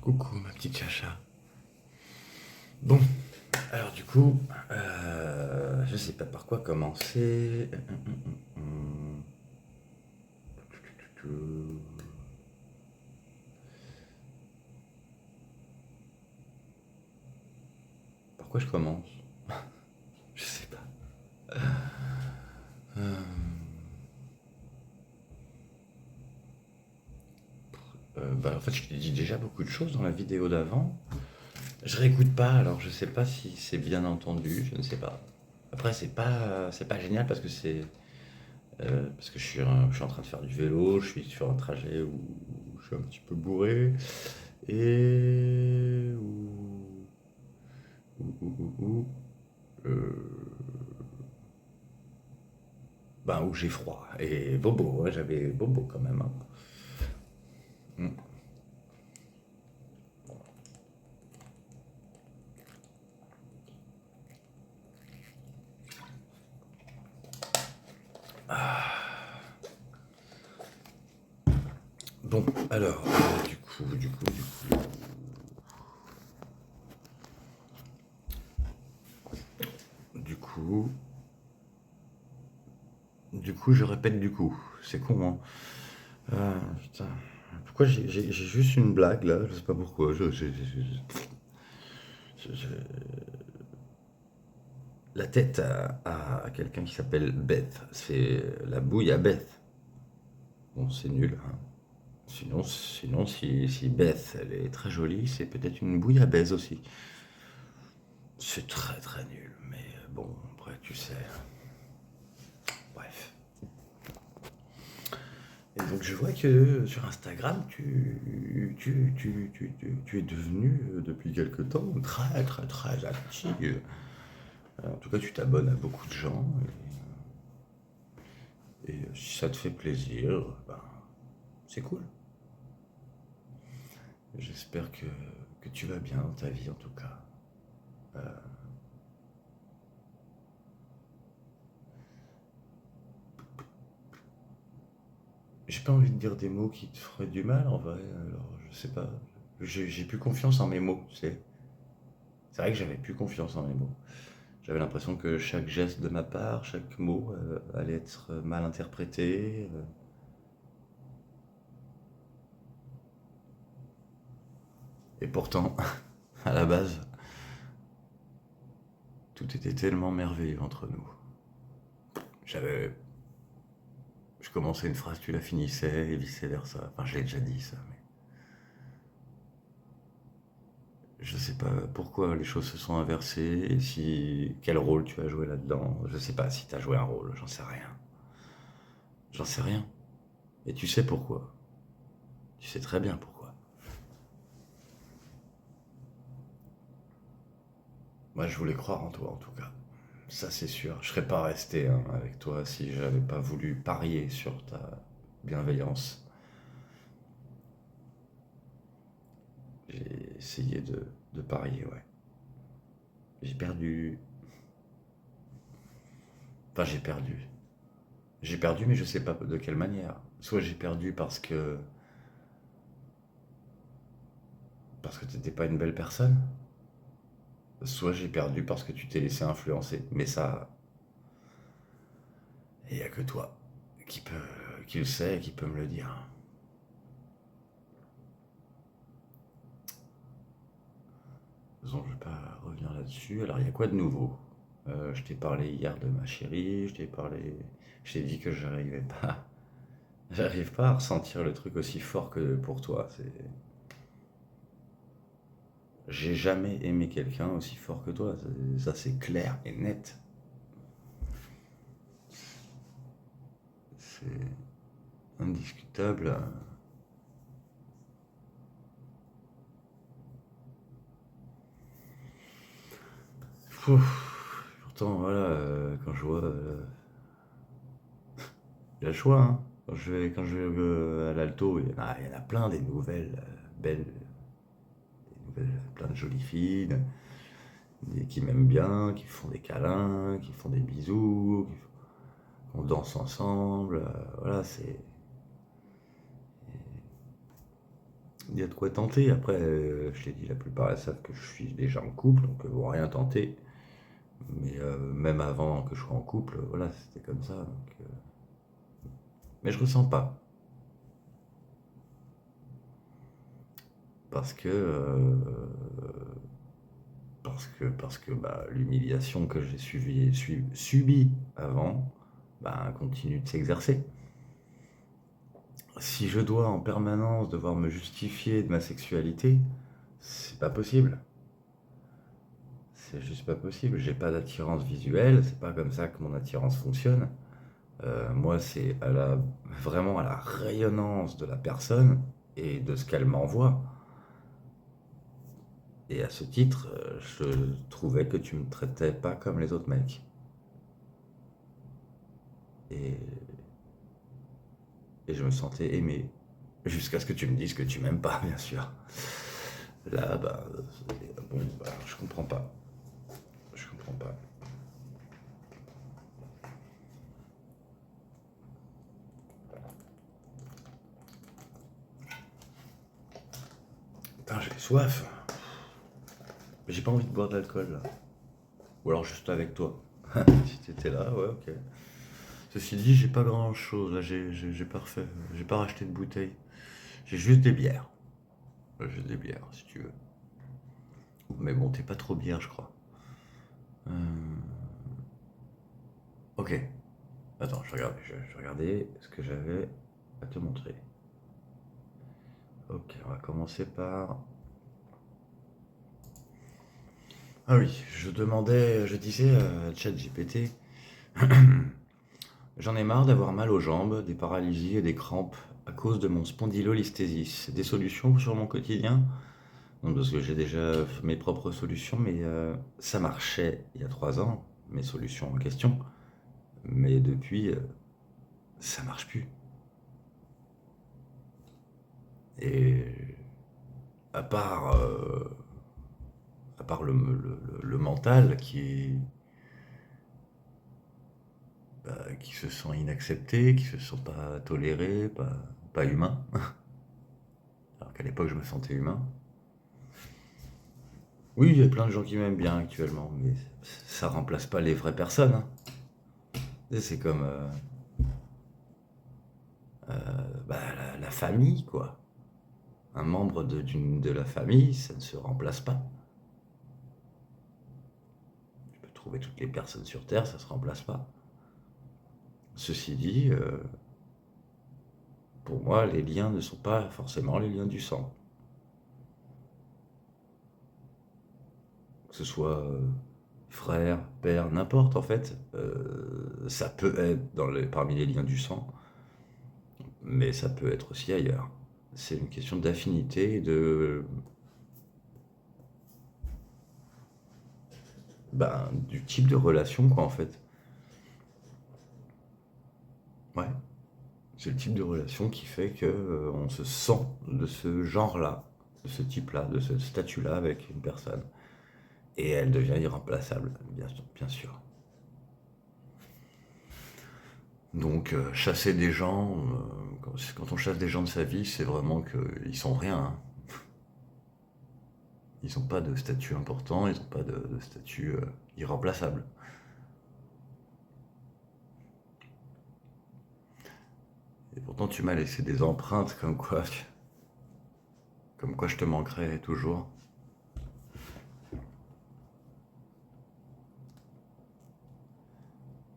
Coucou ma petite chacha. Bon, alors du coup, je sais pas par quoi commencer. Par quoi je commence? Je sais pas. En fait, je t'ai dit déjà beaucoup de choses dans la vidéo d'avant. Je réécoute pas, alors je sais pas si c'est bien entendu, je ne sais pas. Après, c'est pas génial parce que je suis en train de faire du vélo, je suis sur un trajet où je suis un petit peu bourré et euh, où j'ai froid et bobo, ouais, j'avais bobo quand même, hein. Mm. Bon, alors, du coup, je répète du coup. C'est con, hein. Putain. Pourquoi j'ai juste une blague là? Je sais pas pourquoi. Je- La tête à quelqu'un qui s'appelle Beth. C'est la bouille à Beth. Bon, c'est nul, hein. Sinon si Beth, elle est très jolie, c'est peut-être une bouille à Beth aussi. C'est très très nul, mais bon, après, tu sais. Bref. Et donc je vois que sur Instagram, tu es devenu, depuis quelque temps, très très très actif. En tout cas, tu t'abonnes à beaucoup de gens. Et si ça te fait plaisir, ben, c'est cool. J'espère que tu vas bien dans ta vie en tout cas. J'ai pas envie de dire des mots qui te feraient du mal en vrai, alors je sais pas. J'ai plus confiance en mes mots, tu sais. C'est vrai que j'avais plus confiance en mes mots. J'avais l'impression que chaque geste de ma part, chaque mot allait être mal interprété. Et pourtant, à la base, tout était tellement merveilleux entre nous. J'avais, je commençais une phrase, tu la finissais et vice versa. Enfin, je l'ai déjà dit ça, mais je sais pas pourquoi les choses se sont inversées, et si quel rôle tu as joué là-dedans. Je sais pas si tu as joué un rôle, j'en sais rien. J'en sais rien. Et tu sais pourquoi. Tu sais très bien pourquoi. Moi, je voulais croire en toi en tout cas. Ça, c'est sûr. Je serais pas resté, hein, avec toi si j'avais pas voulu parier sur ta bienveillance. J'ai essayé de parier, ouais. J'ai perdu. Enfin, j'ai perdu. J'ai perdu, mais je sais pas de quelle manière. Soit j'ai perdu parce que t'étais pas une belle personne, soit j'ai perdu parce que tu t'es laissé influencer. Mais ça, il y a que toi qui le sait et qui peut me le dire. Faisons, je vais pas revenir là-dessus. Alors, il y a quoi de nouveau? Je t'ai parlé hier de ma chérie, je t'ai dit que j'arrive pas à ressentir le truc aussi fort que pour toi. J'ai jamais aimé quelqu'un aussi fort que toi. Ça, c'est clair et net. C'est indiscutable. Pourtant, voilà, quand je vois, il y a le choix, hein. Quand je vais à l'Alto, il y en a plein des nouvelles, belles, plein de jolies filles, qui m'aiment bien, qui font des câlins, qui font des bisous, on danse ensemble. Voilà, c'est. Il y a de quoi tenter. Après, je l'ai dit, la plupart elles savent que je suis déjà en couple, donc elles vont rien tenter. Mais même avant que je sois en couple, voilà, c'était comme ça. Mais je ressens pas. Parce que, parce que bah, l'humiliation que j'ai subie avant bah, continue de s'exercer. Si je dois en permanence devoir me justifier de ma sexualité, c'est pas possible. C'est juste pas possible. J'ai pas d'attirance visuelle, c'est pas comme ça que mon attirance fonctionne. Moi, c'est vraiment à la rayonnance de la personne et de ce qu'elle m'envoie. Et à ce titre, je trouvais que tu me traitais pas comme les autres mecs. Et, et je me sentais aimé. Jusqu'à ce que tu me dises que tu m'aimes pas, bien sûr. Là, bah, bon, bah, je comprends pas. Je comprends pas. Putain, j'ai soif. Mais j'ai pas envie de boire de l'alcool, là. Ou alors juste avec toi. Si t'étais là, ouais, ok. Ceci dit, j'ai pas grand chose, là, j'ai pas refait, j'ai pas racheté de bouteille. J'ai juste des bières. Juste des bières, si tu veux. Mais bon, t'es pas trop bière, je crois. Euh, Ok. Attends, je regardais ce que j'avais à te montrer. Ok, on va commencer par. Ah oui, je disais à ChatGPT, j'en ai marre d'avoir mal aux jambes, des paralysies et des crampes à cause de mon spondylolisthésis. Des solutions sur mon quotidien? Non, parce que j'ai déjà mes propres solutions, mais ça marchait il y a 3 ans, mes solutions en question. Mais depuis, ça marche plus. Et à part, euh, à part le mental qui se sent inaccepté, qui se sent pas toléré, pas humain. Alors qu'à l'époque, je me sentais humain. Oui, il y a plein de gens qui m'aiment bien actuellement, mais ça remplace pas les vraies personnes, hein. Tu sais, c'est comme bah, la famille, quoi. Un membre de la famille, ça ne se remplace pas. Tu peux trouver toutes les personnes sur Terre, ça ne se remplace pas. Ceci dit, pour moi, les liens ne sont pas forcément les liens du sang. Que ce soit frère, père, n'importe en fait, ça peut être parmi les liens du sang, mais ça peut être aussi ailleurs. C'est une question d'affinité, du type de relation, quoi, en fait. Ouais. C'est le type de relation qui fait que on se sent de ce genre-là, de ce type-là, de ce statut-là avec une personne. Et elle devient irremplaçable, bien sûr. Donc chasser des gens, quand on chasse des gens de sa vie, c'est vraiment qu'ils sont rien, hein. Ils n'ont pas de statut important, ils n'ont pas de statut irremplaçable. Et pourtant tu m'as laissé des empreintes comme quoi je te manquerai toujours.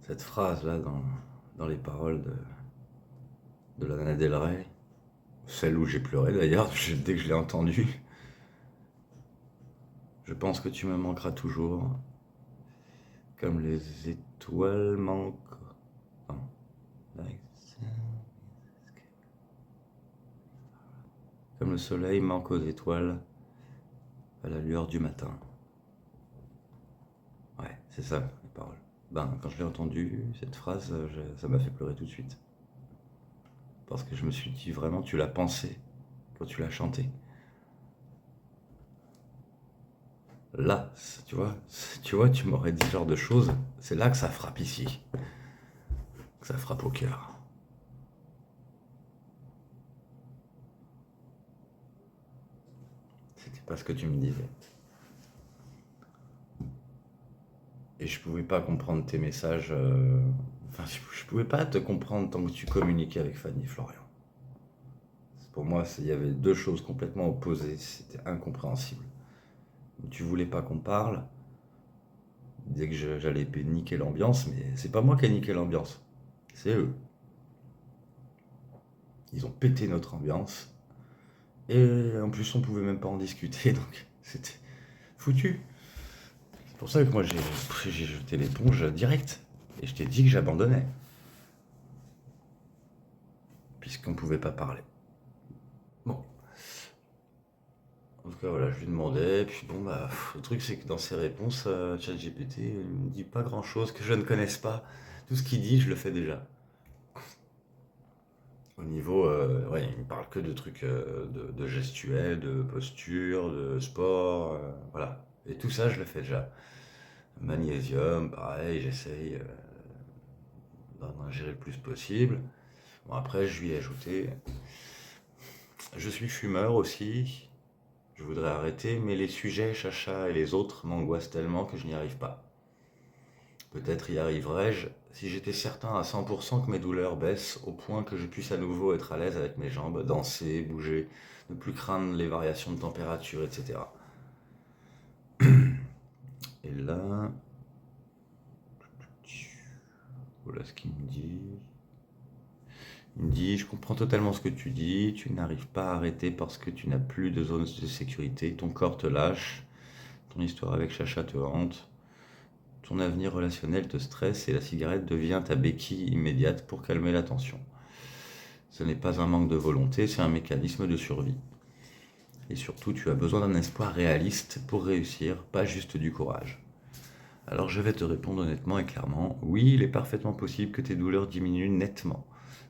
Cette phrase-là dans les paroles de Lana Del Rey, celle où j'ai pleuré d'ailleurs, dès que je l'ai entendue. Je pense que tu me manqueras toujours, comme les étoiles manquent. Non, like comme le soleil manque aux étoiles à la lueur du matin. Ouais, c'est ça, les paroles. Quand je l'ai entendue, cette phrase, ça m'a fait pleurer tout de suite. Parce que je me suis dit, vraiment, tu l'as pensé quand tu l'as chanté. Là, tu m'aurais dit ce genre de choses, c'est là que ça frappe ici, que ça frappe au cœur. C'était pas ce que tu me disais. Et je pouvais pas comprendre tes messages. Enfin, je pouvais pas te comprendre tant que tu communiquais avec Fanny Florian. Pour moi, il y avait deux choses complètement opposées. C'était incompréhensible. Tu voulais pas qu'on parle. Dès que j'allais niquer l'ambiance, mais c'est pas moi qui ai niqué l'ambiance. C'est eux. Ils ont pété notre ambiance. Et en plus, on pouvait même pas en discuter, donc c'était foutu. C'est pour ça que moi, j'ai jeté l'éponge direct. Et je t'ai dit que j'abandonnais. Puisqu'on pouvait pas parler. Bon. En tout cas, voilà, je lui demandais. Puis bon, bah, le truc, c'est que dans ses réponses, ChatGPT, il me dit pas grand-chose que je ne connaisse pas. Tout ce qu'il dit, je le fais déjà. Au niveau, ouais, il me parle que de trucs de gestuels, de posture, de sport, voilà. Et tout ça, je le fais déjà. Magnésium, pareil, j'essaye d'en ingérer le plus possible. Bon, après, je lui ai ajouté, je suis fumeur aussi, je voudrais arrêter, mais les sujets, chacha et les autres m'angoissent tellement que je n'y arrive pas. Peut-être y arriverai-je si j'étais certain à 100% que mes douleurs baissent au point que je puisse à nouveau être à l'aise avec mes jambes, danser, bouger, ne plus craindre les variations de température, etc. Et là, voilà ce qu'il me dit. Il me dit, je comprends totalement ce que tu dis, tu n'arrives pas à arrêter parce que tu n'as plus de zone de sécurité, ton corps te lâche, ton histoire avec Chacha te hante, ton avenir relationnel te stresse et la cigarette devient ta béquille immédiate pour calmer la tension. Ce n'est pas un manque de volonté, c'est un mécanisme de survie. Et surtout, tu as besoin d'un espoir réaliste pour réussir, pas juste du courage. Alors je vais te répondre honnêtement et clairement, oui, il est parfaitement possible que tes douleurs diminuent nettement,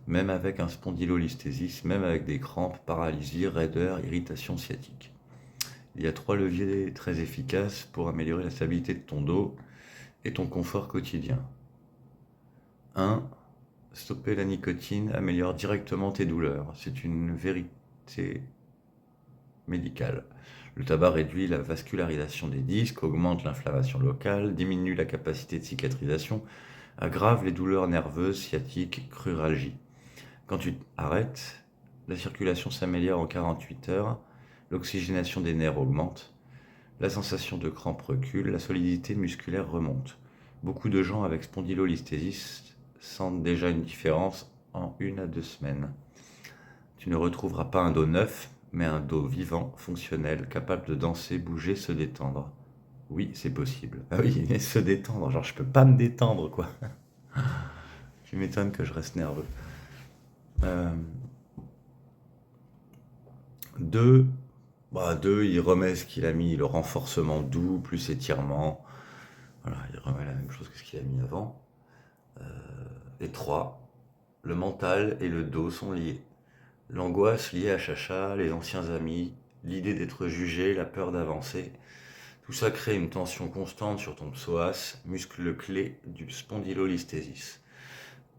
même avec un spondylolisthésis, même avec des crampes, paralysie, raideur, irritation sciatique. Il y a 3 leviers très efficaces pour améliorer la stabilité de ton dos et ton confort quotidien. 1. Stopper la nicotine améliore directement tes douleurs. C'est une vérité médicale. Le tabac réduit la vascularisation des disques, augmente l'inflammation locale, diminue la capacité de cicatrisation, aggrave les douleurs nerveuses, sciatiques, cruralgie. Quand tu arrêtes, la circulation s'améliore en 48 heures, l'oxygénation des nerfs augmente, la sensation de crampe recule, la solidité musculaire remonte. Beaucoup de gens avec spondylolisthésis sentent déjà une différence en 1 à 2 semaines. Tu ne retrouveras pas un dos neuf, mais un dos vivant, fonctionnel, capable de danser, bouger, se détendre. Oui, c'est possible. Ah oui, mais se détendre, genre je peux pas me détendre, quoi. Tu m'étonnes que je reste nerveux. Euh, deux, il remet ce qu'il a mis, le renforcement doux, plus étirement. Voilà, il remet la même chose que ce qu'il a mis avant. Et trois, le mental et le dos sont liés. L'angoisse liée à Chacha, les anciens amis, l'idée d'être jugé, la peur d'avancer, tout ça crée une tension constante sur ton psoas, muscle clé du spondylolisthésis.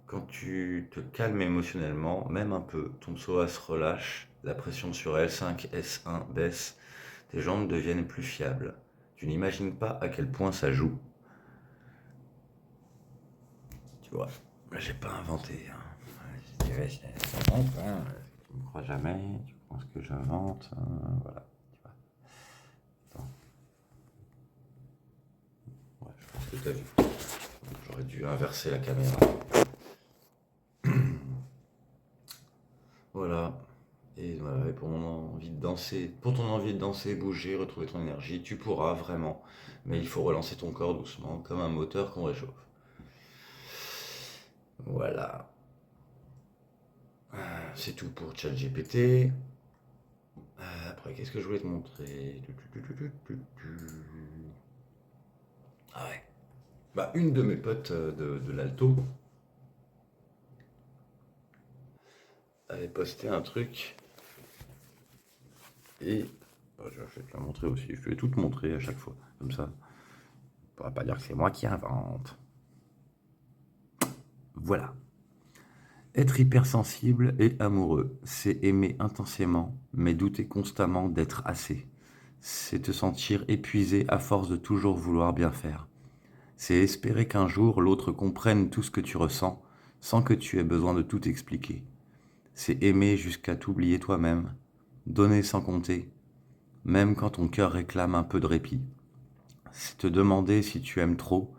Quand tu te calmes émotionnellement, même un peu, ton psoas relâche, la pression sur L5, S1 baisse, tes jambes deviennent plus fiables. Tu n'imagines pas à quel point ça joue. Tu vois, j'ai pas inventé. Je dirais, j'invente, hein. Tu me crois jamais, tu penses que j'invente, voilà. Tu vois. Attends. Ouais, je pense que t'as vu. J'aurais dû inverser la caméra. Voilà. Et voilà, et pour mon envie de danser, pour ton envie de danser, bouger, retrouver ton énergie, tu pourras vraiment. Mais il faut relancer ton corps doucement, comme un moteur qu'on réchauffe. Voilà. C'est tout pour ChatGPT. Après, qu'est-ce que je voulais te montrer? Ah ouais. Bah, une de mes potes de l'Alto avait posté un truc et bah, je vais te la montrer aussi. Je vais tout te montrer à chaque fois, comme ça. On pourra pas dire que c'est moi qui invente. Voilà. Être hypersensible et amoureux, c'est aimer intensément, mais douter constamment d'être assez. C'est te sentir épuisé à force de toujours vouloir bien faire. C'est espérer qu'un jour l'autre comprenne tout ce que tu ressens sans que tu aies besoin de tout expliquer. C'est aimer jusqu'à t'oublier toi-même, donner sans compter, même quand ton cœur réclame un peu de répit. C'est te demander si tu aimes trop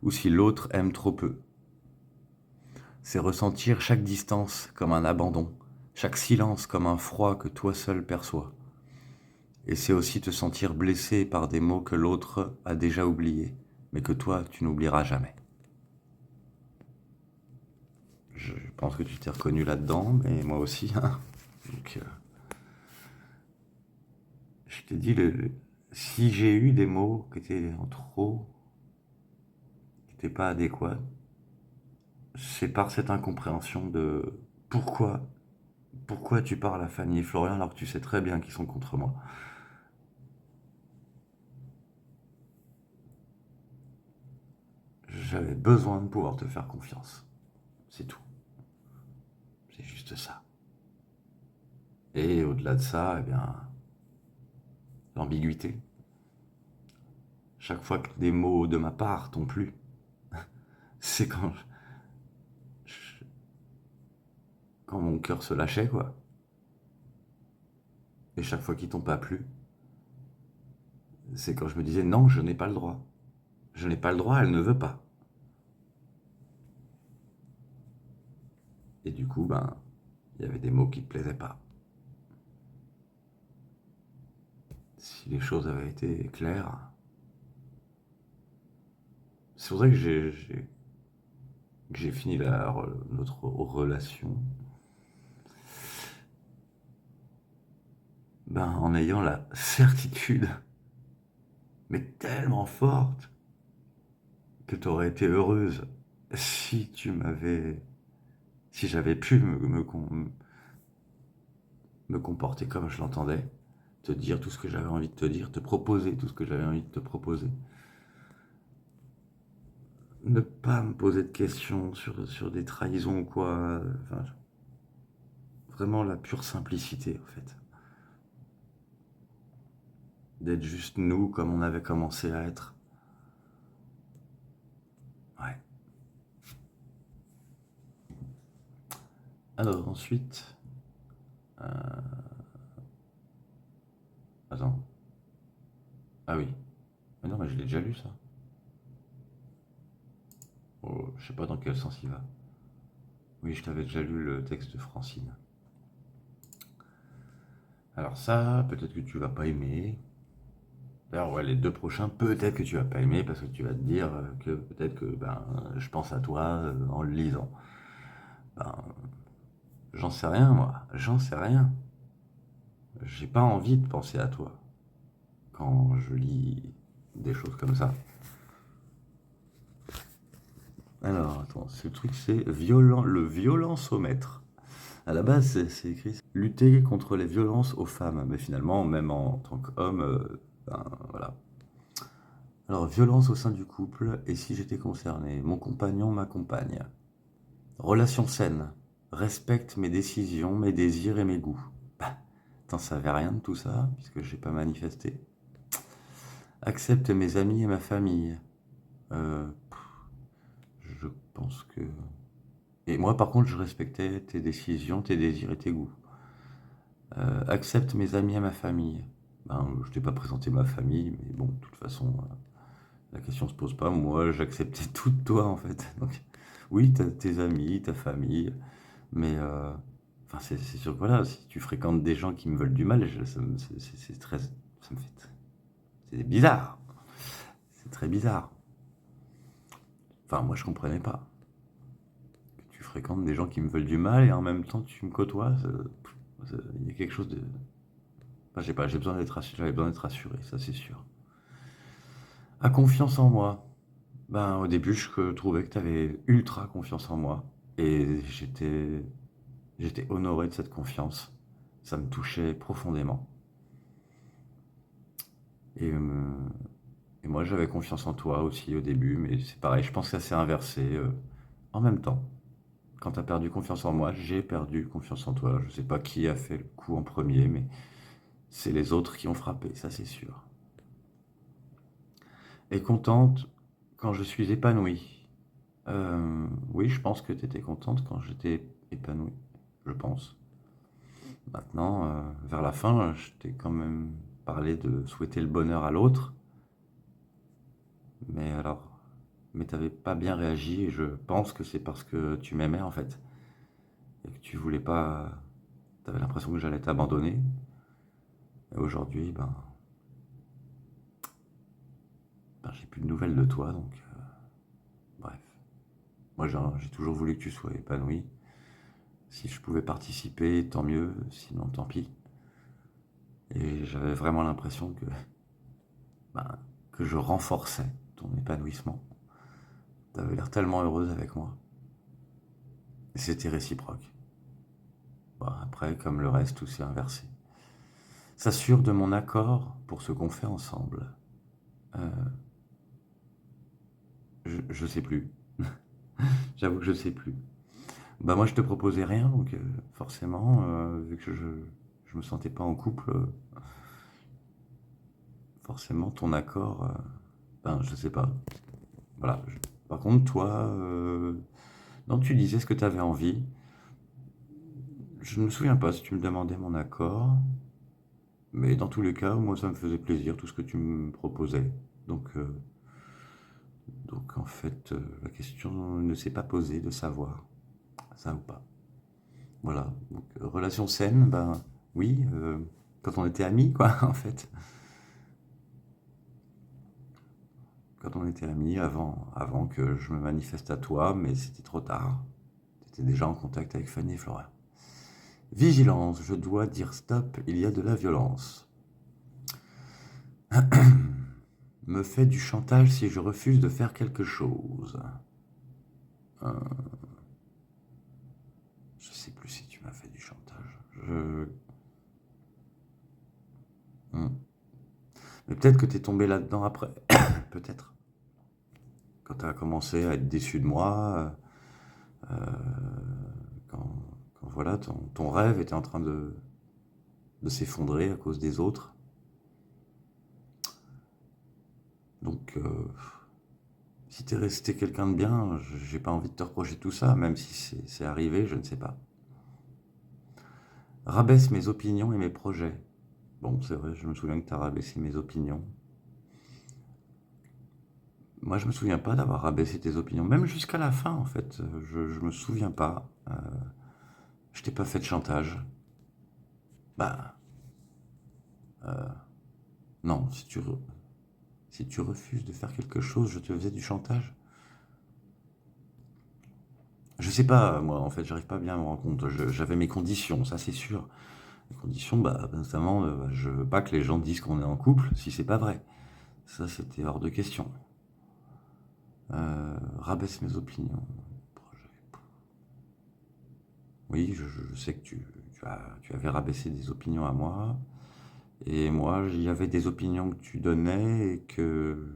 ou si l'autre aime trop peu. C'est ressentir chaque distance comme un abandon, chaque silence comme un froid que toi seul perçois. Et c'est aussi te sentir blessé par des mots que l'autre a déjà oubliés, mais que toi, tu n'oublieras jamais. Je pense que tu t'es reconnu là-dedans, mais moi aussi. Hein. Donc, je t'ai dit, si j'ai eu des mots qui étaient en trop, qui n'étaient pas adéquats, c'est par cette incompréhension de pourquoi, pourquoi tu parles à Fanny et Florian alors que tu sais très bien qu'ils sont contre moi. J'avais besoin de pouvoir te faire confiance. C'est tout. C'est juste ça. Et au-delà de ça, eh bien, l'ambiguïté. Chaque fois que des mots de ma part t'ont plu, c'est quand mon cœur se lâchait, quoi. Et chaque fois qu'ils t'ont pas plu, c'est quand je me disais non, je n'ai pas le droit. Je n'ai pas le droit, elle ne veut pas. Et du coup, ben, il y avait des mots qui te plaisaient pas. Si les choses avaient été claires, c'est pour ça que j'ai fini notre relation, ben, en ayant la certitude, mais tellement forte, que tu aurais été heureuse si si j'avais pu me comporter comme je l'entendais, te dire tout ce que j'avais envie de te dire, te proposer tout ce que j'avais envie de te proposer. Ne pas me poser de questions sur des trahisons ou quoi. Enfin, vraiment la pure simplicité, en fait. D'être juste nous comme on avait commencé à être. Ouais. Alors ensuite... Attends. Ah oui. Mais non, mais je l'ai déjà lu, ça. Oh, je sais pas dans quel sens il va. Oui, je t'avais déjà lu le texte de Francine. Alors ça, peut-être que tu vas pas aimer. D'ailleurs, ouais, les deux prochains, peut-être que tu vas pas aimer parce que tu vas te dire que peut-être que ben, je pense à toi en le lisant. Ben, j'en sais rien, moi. J'en sais rien. J'ai pas envie de penser à toi quand je lis des choses comme ça. Alors, attends, ce truc c'est le violence-omètre. À la base, c'est écrit lutter contre les violences aux femmes. Mais finalement, même en tant qu'homme, ben, voilà. Alors, violence au sein du couple, et si j'étais concerné, mon compagnon m'accompagne. Relation saine, respecte mes décisions, mes désirs et mes goûts. Bah, t'en savais rien de tout ça, puisque j'ai pas manifesté. Accepte mes amis et ma famille. Euh, je pense que... Et moi, par contre, je respectais tes décisions, tes désirs et tes goûts. Accepte mes amis et ma famille. Ben, je t'ai pas présenté ma famille, mais bon, de toute façon, la question se pose pas. Moi, j'acceptais tout de toi, en fait. Donc, oui, t'as tes amis, ta famille, mais enfin, c'est sûr que voilà, si tu fréquentes des gens qui me veulent du mal, c'est très, ça me fait, c'est bizarre. C'est très bizarre. Enfin, moi, je comprenais pas. Que tu fréquentes des gens qui me veulent du mal et en même temps tu me côtoies, il y a quelque chose de. Enfin, je sais pas, j'avais besoin d'être rassuré, ça c'est sûr. À confiance en moi. Ben, au début, je trouvais que tu avais ultra confiance en moi. Et j'étais honoré de cette confiance. Ça me touchait profondément. Et, euh, et moi, j'avais confiance en toi aussi au début, mais c'est pareil, je pense que ça s'est inversé en même temps. Quand tu as perdu confiance en moi, j'ai perdu confiance en toi. Je sais pas qui a fait le coup en premier, mais c'est les autres qui ont frappé, ça c'est sûr. Et contente quand je suis épanouie. Oui, je pense que tu étais contente quand j'étais épanouie, je pense. Maintenant, vers la fin, je t'ai quand même parlé de souhaiter le bonheur à l'autre, mais alors, mais t'avais pas bien réagi et je pense que c'est parce que tu m'aimais en fait et que tu voulais pas, t'avais l'impression que j'allais t'abandonner. Et aujourd'hui, j'ai plus de nouvelles de toi, donc bref. Moi, j'ai toujours voulu que tu sois épanoui. Si je pouvais participer, tant mieux, sinon tant pis. Et j'avais vraiment l'impression ben, que je renforçais ton épanouissement. Tu avais l'air tellement heureuse avec moi. Et c'était réciproque. Bon, après, comme le reste, tout s'est inversé. S'assure de mon accord pour ce qu'on fait ensemble. Euh, je sais plus. J'avoue que je sais plus. Bah moi, je te proposais rien, donc forcément, vu que je me sentais pas en couple, forcément, ton accord, je sais pas. Voilà. Par contre, toi, non, tu disais ce que tu avais envie. Je ne me souviens pas si tu me demandais mon accord, mais dans tous les cas, moi, ça me faisait plaisir, tout ce que tu me proposais. Donc, euh, donc en fait, la question ne s'est pas posée de savoir ça ou pas. Voilà. Donc, relation saine, ben oui, quand on était amis, quoi, en fait. Quand on était amis, avant que je me manifeste à toi, mais c'était trop tard. Tu étais déjà en contact avec Fanny et Florian. Vigilance, je dois dire stop, il y a de la violence. Me fait du chantage si je refuse de faire quelque chose. Je sais plus si tu m'as fait du chantage. Hmm. Mais peut-être que tu es tombé là-dedans après. Peut-être. Quand tu as commencé à être déçu de moi, quand, quand voilà, ton rêve était en train de s'effondrer à cause des autres. Donc, si t'es resté quelqu'un de bien, j'ai pas envie de te reprocher tout ça, même si c'est arrivé, je ne sais pas. Rabaisse mes opinions et mes projets. Bon, c'est vrai, je me souviens que t'as rabaissé mes opinions. Moi, je me souviens pas d'avoir rabaissé tes opinions, même jusqu'à la fin, en fait. Je me souviens pas. Je t'ai pas fait de chantage. Bah, non, si tu refuses de faire quelque chose, je te faisais du chantage. Je sais pas, moi, en fait, j'arrive pas bien à me rendre compte. J'avais mes conditions, ça c'est sûr. Les conditions, notamment, je veux pas que les gens disent qu'on est en couple si c'est pas vrai. Ça, c'était hors de question. Rabaisse mes opinions. Oui, je sais que tu avais rabaissé des opinions à moi. Et moi, il y avait des opinions que tu donnais et que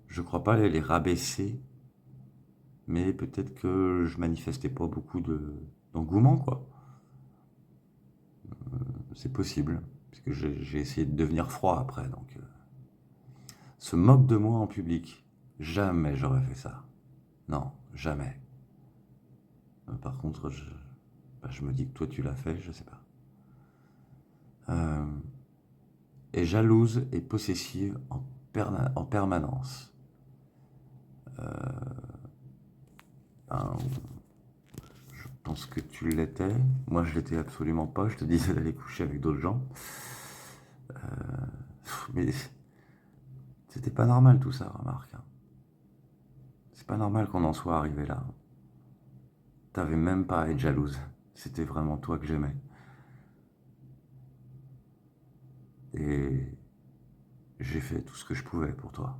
je crois pas les rabaisser. Mais peut-être que je manifestais pas beaucoup d'engouement, quoi. C'est possible. Parce que j'ai essayé de devenir froid après, donc. Se moque de moi en public. Jamais j'aurais fait ça. Non, jamais. Par contre, je me dis que toi tu l'as fait, je sais pas. Euh, est jalouse et possessive en permanence. Ben, je pense que tu l'étais. Moi, je l'étais absolument pas. Je te disais d'aller coucher avec d'autres gens. Mais c'était pas normal tout ça, remarque, hein. C'est pas normal qu'on en soit arrivé là. T'avais même pas à être jalouse. C'était vraiment toi que j'aimais. Et j'ai fait tout ce que je pouvais pour toi.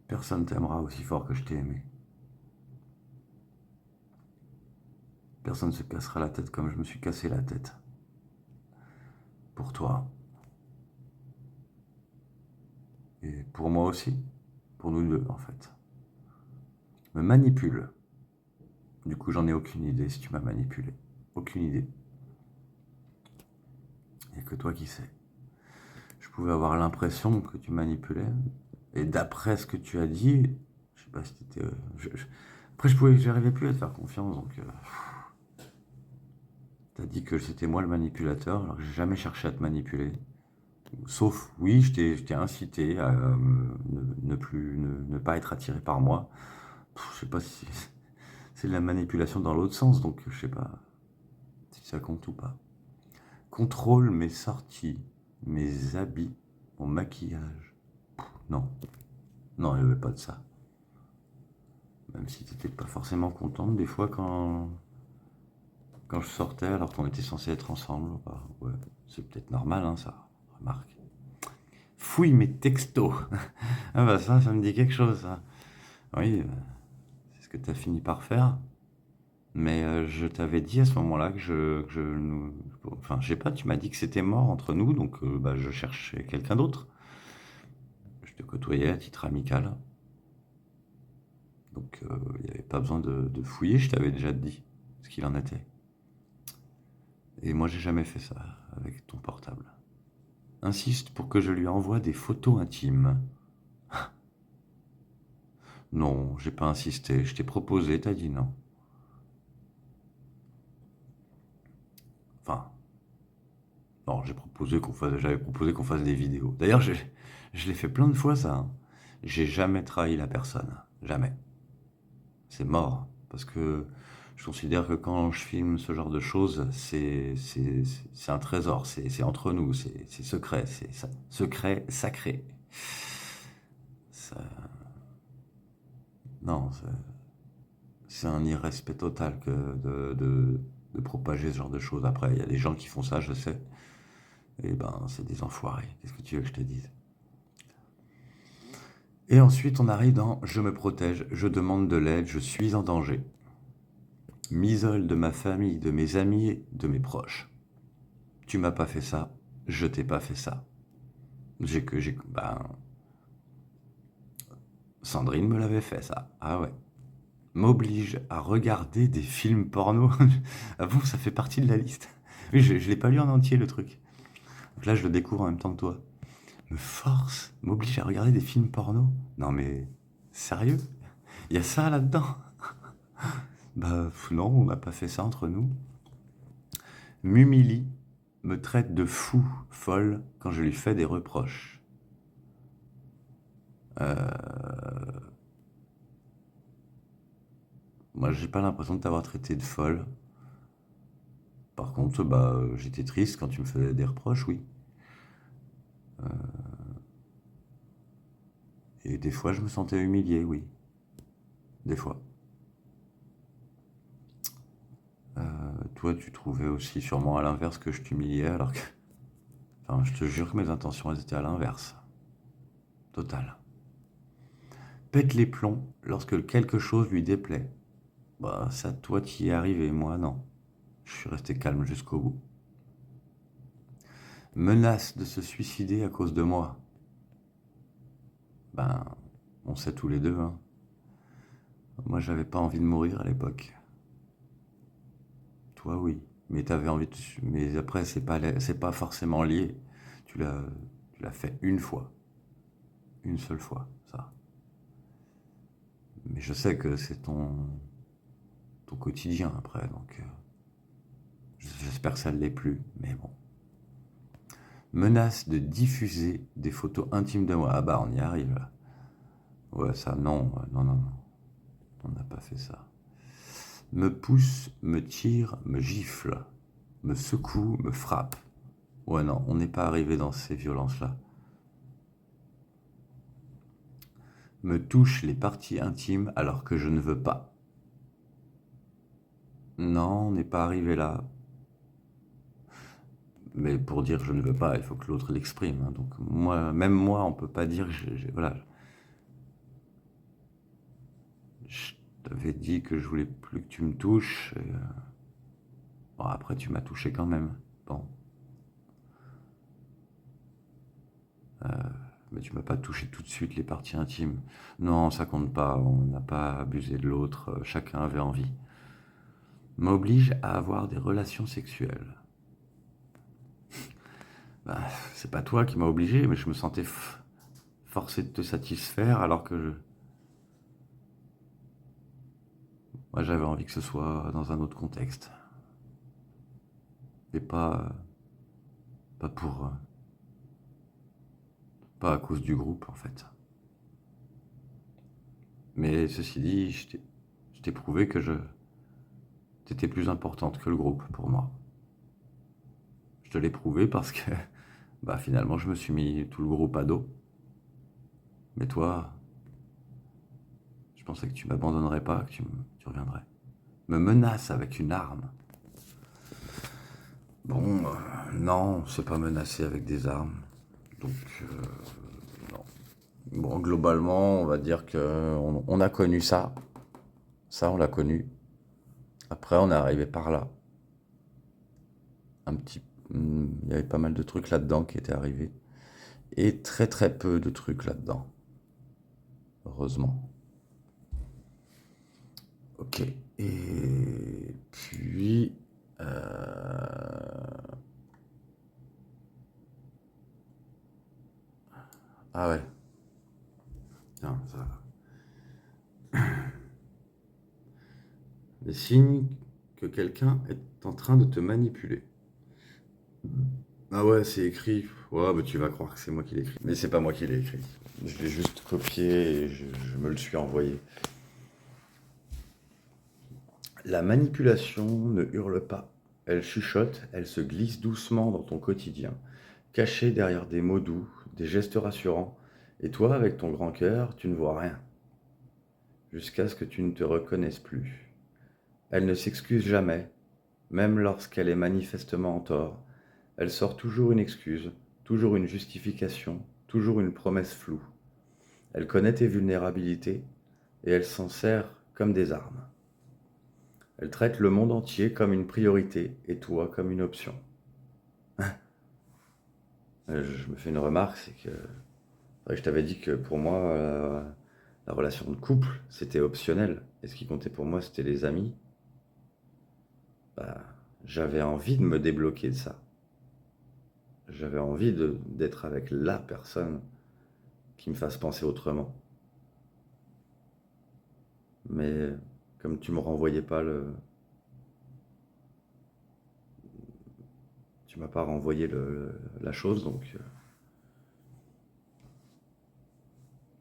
Personne t'aimera aussi fort que je t'ai aimé. Personne ne se cassera la tête comme je me suis cassé la tête. Pour toi. Et pour moi aussi. Pour nous deux, en fait. Me manipule. Du coup, j'en ai aucune idée si tu m'as manipulé. Aucune idée. n'y a que toi qui sais. Je pouvais avoir l'impression que tu manipulais. Et d'après ce que tu as dit, je sais pas si t'étais... Après, j'arrivais plus à te faire confiance, donc... T'as dit que c'était moi le manipulateur, alors que j'ai jamais cherché à te manipuler. Sauf, oui, je t'ai incité à ne pas être attiré par moi. Je sais pas si c'est de la manipulation dans l'autre sens, donc je sais pas si ça compte ou pas. Contrôle mes sorties, mes habits, mon maquillage. Non, non, il n'y avait pas de ça. Même si t'étais pas forcément contente des fois quand je sortais alors qu'on était censé être ensemble. Bah, ouais, c'est peut-être normal, hein, ça. Remarque. Fouille mes textos. Ah bah ça me dit quelque chose, ça. Oui, c'est ce que tu as fini par faire. Mais je t'avais dit à ce moment-là enfin, je sais pas, tu m'as dit que c'était mort entre nous, donc bah, je cherchais quelqu'un d'autre. Je te côtoyais à titre amical. Donc il n'y avait pas besoin de fouiller, je t'avais déjà dit ce qu'il en était. Et moi, j'ai jamais fait ça avec ton portable. Insiste pour que je lui envoie des photos intimes. Non, j'ai pas insisté. Je t'ai proposé, t'as dit non. Enfin, non, j'avais proposé qu'on fasse des vidéos. D'ailleurs, je l'ai fait plein de fois, ça, hein. J'ai jamais trahi la personne. Jamais. C'est mort. Parce que je considère que quand je filme ce genre de choses, c'est un trésor. C'est entre nous. C'est secret. Secret, sacré. Ça- non, c'est un irrespect total que de propager ce genre de choses. Après, il y a des gens qui font ça, je sais. Et ben, c'est des enfoirés. Qu'est-ce que tu veux que je te dise? Et ensuite, on arrive dans je me protège, je demande de l'aide, je suis en danger. M'isole de ma famille, de mes amis, de mes proches. Tu m'as pas fait ça, je t'ai pas fait ça. Ben, Sandrine me l'avait fait ça. Ah ouais. M'oblige à regarder des films porno. Ah bon, ça fait partie de la liste. Oui, je l'ai pas lu en entier le truc. Donc là, je le découvre en même temps que toi. M'oblige à regarder des films porno. Non mais, sérieux? Il y a ça là-dedans? Bah non, on n'a pas fait ça entre nous. M'humilie, me traite de fou, folle, quand je lui fais des reproches. Moi, j'ai pas l'impression de t'avoir traité de folle. Par contre, bah, j'étais triste quand tu me faisais des reproches, oui. Et des fois, je me sentais humilié, oui. Des fois. Toi, tu trouvais aussi sûrement à l'inverse que je t'humiliais, alors que... Enfin, je te jure que mes intentions, elles étaient à l'inverse. Total. Pète les plombs lorsque quelque chose lui déplaît. Bah, ça, toi, t'y es arrivé, moi, non. Je suis resté calme jusqu'au bout. Menace de se suicider à cause de moi. Ben, on sait tous les deux, hein. Moi, j'avais pas envie de mourir à l'époque. Toi, oui. Mais t'avais envie de... Mais après, c'est pas forcément lié. Tu l'as, tu l'as fait une fois. Une seule fois, ça. Mais je sais que c'est ton quotidien après, donc j'espère que ça ne l'est plus, mais bon. Menace de diffuser des photos intimes de moi. Ah bah, on y arrive là. Ouais, ça, non, non, non, non. On n'a pas fait ça. Me pousse, me tire, me gifle, me secoue, me frappe. Ouais, non, on n'est pas arrivé dans ces violences-là. Me touche les parties intimes alors que je ne veux pas. Non, on n'est pas arrivé là. Mais pour dire je ne veux pas, il faut que l'autre l'exprime, hein. Donc moi, même moi, on peut pas dire que voilà. Je t'avais dit que je voulais plus que tu me touches. Et, bon, après, tu m'as touché quand même. Bon, mais tu m'as pas touché tout de suite les parties intimes. Non, ça compte pas. On n'a pas abusé de l'autre. Chacun avait envie. M'oblige à avoir des relations sexuelles. Bah, c'est pas toi qui m'as obligé, mais je me sentais forcé de te satisfaire alors que moi j'avais envie que ce soit dans un autre contexte. Et pas pour, pas à cause du groupe en fait. Mais ceci dit, je t'ai prouvé que t'étais plus importante que le groupe pour moi. Je te l'ai prouvé parce que bah finalement je me suis mis tout le groupe à dos. Mais toi, je pensais que tu m'abandonnerais pas, que tu reviendrais. Me menace avec une arme. Bon, non, c'est pas menacé avec des armes. Donc, non. Bon, globalement, on va dire que on a connu ça. Ça, on l'a connu. Après, on est arrivé par là. Un petit, il y avait pas mal de trucs là-dedans qui étaient arrivés. Et très très peu de trucs là-dedans. Heureusement. Ok. Et puis... Ah ouais. Tiens, ça... Des signes que quelqu'un est en train de te manipuler. Ah ouais, c'est écrit. Ouais, bah tu vas croire que c'est moi qui l'ai écrit. Mais c'est pas moi qui l'ai écrit. Je l'ai juste copié et je me le suis envoyé. La manipulation ne hurle pas. Elle chuchote, elle se glisse doucement dans ton quotidien, cachée derrière des mots doux, des gestes rassurants. Et toi, avec ton grand cœur, tu ne vois rien, jusqu'à ce que tu ne te reconnaisses plus. Elle ne s'excuse jamais, même lorsqu'elle est manifestement en tort. Elle sort toujours une excuse, toujours une justification, toujours une promesse floue. Elle connaît tes vulnérabilités et elle s'en sert comme des armes. Elle traite le monde entier comme une priorité et toi comme une option. Je me fais une remarque, c'est que je t'avais dit que pour moi, la relation de couple, c'était optionnel. Et ce qui comptait pour moi, c'était les amis. Bah, j'avais envie de me débloquer de ça. J'avais envie d'être avec la personne qui me fasse penser autrement. Mais comme tu me renvoyais pas tu m'as pas renvoyé la chose, donc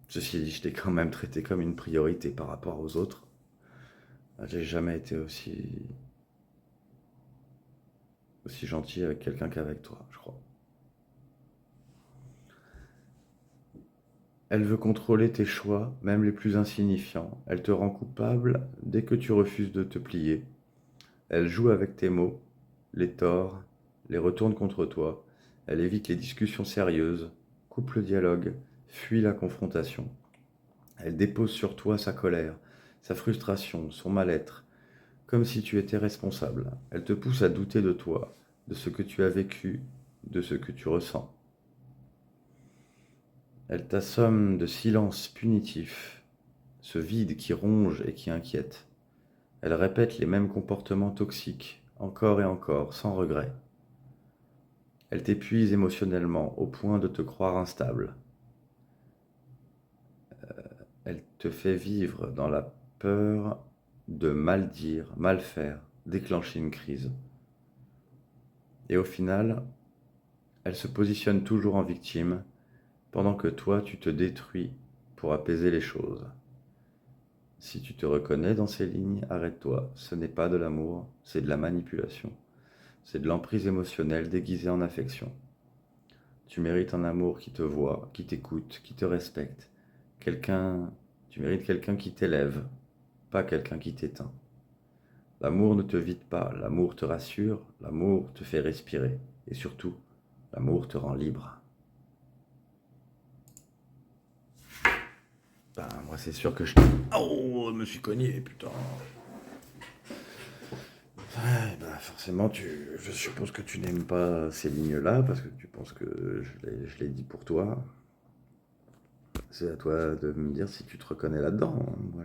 ceci dit, je t'ai quand même traité comme une priorité par rapport aux autres. J'ai jamais été aussi gentil avec quelqu'un qu'avec toi, je crois. Elle veut contrôler tes choix, même les plus insignifiants. Elle te rend coupable dès que tu refuses de te plier. Elle joue avec tes mots, les tords, les retourne contre toi. Elle évite les discussions sérieuses, coupe le dialogue, fuit la confrontation. Elle dépose sur toi sa colère, sa frustration, son mal-être, comme si tu étais responsable. Elle te pousse à douter de toi, de ce que tu as vécu, de ce que tu ressens. Elle t'assomme de silence punitif, ce vide qui ronge et qui inquiète. Elle répète les mêmes comportements toxiques, encore et encore, sans regret. Elle t'épuise émotionnellement au point de te croire instable. Elle te fait vivre dans la peur de mal dire, mal faire, déclencher une crise. Et au final, elle se positionne toujours en victime, pendant que toi tu te détruis pour apaiser les choses. Si tu te reconnais dans ces lignes, arrête-toi. Ce n'est pas de l'amour, c'est de la manipulation. C'est de l'emprise émotionnelle déguisée en affection. Tu mérites un amour qui te voit, qui t'écoute, qui te respecte. Tu mérites quelqu'un qui t'élève, pas quelqu'un qui t'éteint. L'amour ne te vide pas, l'amour te rassure, l'amour te fait respirer. Et surtout, l'amour te rend libre. Ben, moi c'est sûr que je... Oh, je me suis cogné, putain. Ouais, bah forcément, je suppose que tu n'aimes pas ces lignes-là, parce que tu penses que je l'ai dit pour toi. C'est à toi de me dire si tu te reconnais là-dedans. Moi,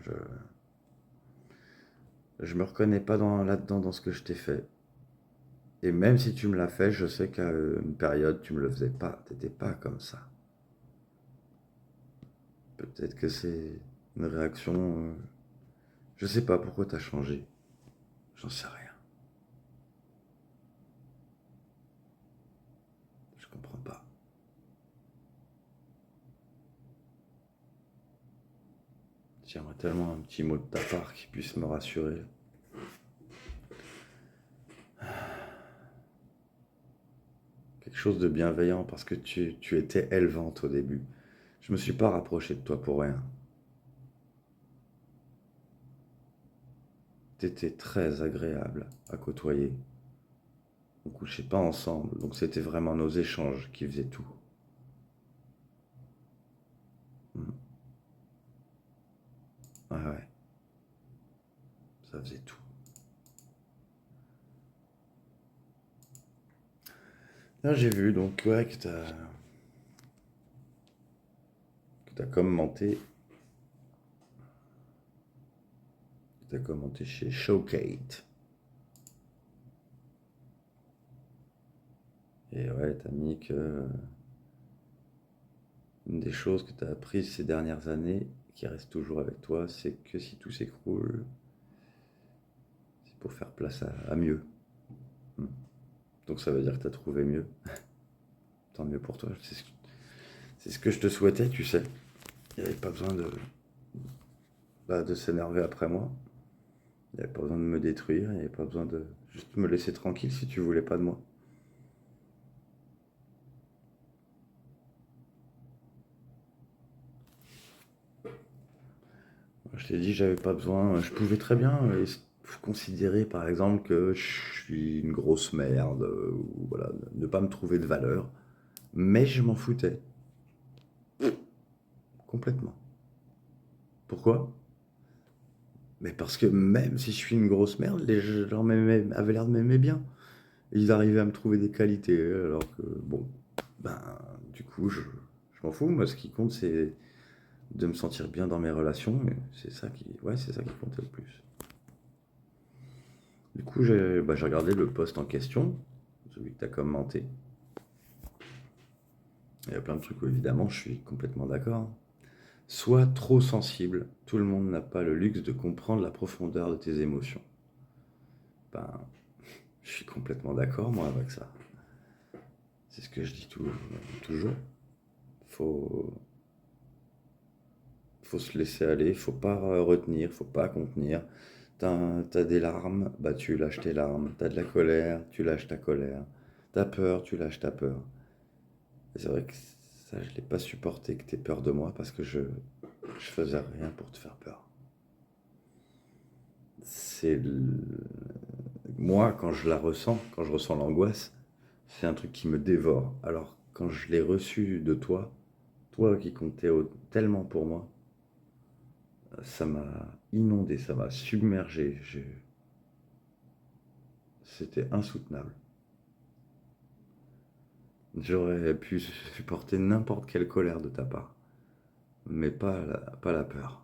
je me reconnais pas là-dedans dans ce que je t'ai fait. Et même si tu me l'as fait, je sais qu'à une période, tu me le faisais pas. T'étais pas comme ça. Peut-être que c'est une réaction. Je sais pas pourquoi t'as changé. J'en sais rien. Je comprends pas. J'aimerais tellement un petit mot de ta part qui puisse me rassurer. Quelque chose de bienveillant parce que tu étais élevante au début. Je me suis pas rapproché de toi pour rien. T'étais très agréable à côtoyer. On couchait pas ensemble, donc c'était vraiment nos échanges qui faisaient tout. Hmm. Ouais, ouais, ça faisait tout. Là, j'ai vu donc ouais que t'as commenté, que t'as commenté chez Showcate. Et ouais, t'as mis que une des choses que t'as apprises ces dernières années, qui reste toujours avec toi, c'est que si tout s'écroule, c'est pour faire place à mieux. Hmm. Donc ça veut dire que t'as trouvé mieux. Tant mieux pour toi. C'est ce que je te souhaitais, tu sais. Il n'y avait pas besoin de s'énerver après moi. Il n'y avait pas besoin de me détruire. Il n'y avait pas besoin de juste me laisser tranquille si tu voulais pas de moi. Je t'ai dit, j'avais pas besoin. Je pouvais très bien considérer, par exemple, que je suis une grosse merde, ou voilà, ne pas me trouver de valeur. Mais je m'en foutais complètement. Pourquoi? Mais parce que même si je suis une grosse merde, les gens avaient l'air de m'aimer bien. Ils arrivaient à me trouver des qualités, alors que, bon, ben, du coup, je m'en fous. Moi, ce qui compte, c'est de me sentir bien dans mes relations. Et c'est ça qui compte le plus. Du coup, j'ai regardé le post en question, celui que tu as commenté. Il y a plein de trucs où, évidemment, je suis complètement d'accord. Sois trop sensible. Tout le monde n'a pas le luxe de comprendre la profondeur de tes émotions. Ben, je suis complètement d'accord, moi, avec ça. C'est ce que je dis toujours. Faut, faut se laisser aller, faut pas retenir, faut pas contenir. T'as des larmes, bah tu lâches tes larmes. T'as de la colère, tu lâches ta colère. T'as peur, tu lâches ta peur. Et c'est vrai que ça, je l'ai pas supporté que t'aies peur de moi parce que je faisais rien pour te faire peur. C'est moi quand je la ressens, quand je ressens l'angoisse, c'est un truc qui me dévore. Alors quand je l'ai reçu de toi, toi qui comptais tellement pour moi, ça m'a inondé, ça m'a submergé. C'était insoutenable. J'aurais pu supporter n'importe quelle colère de ta part, mais pas la peur.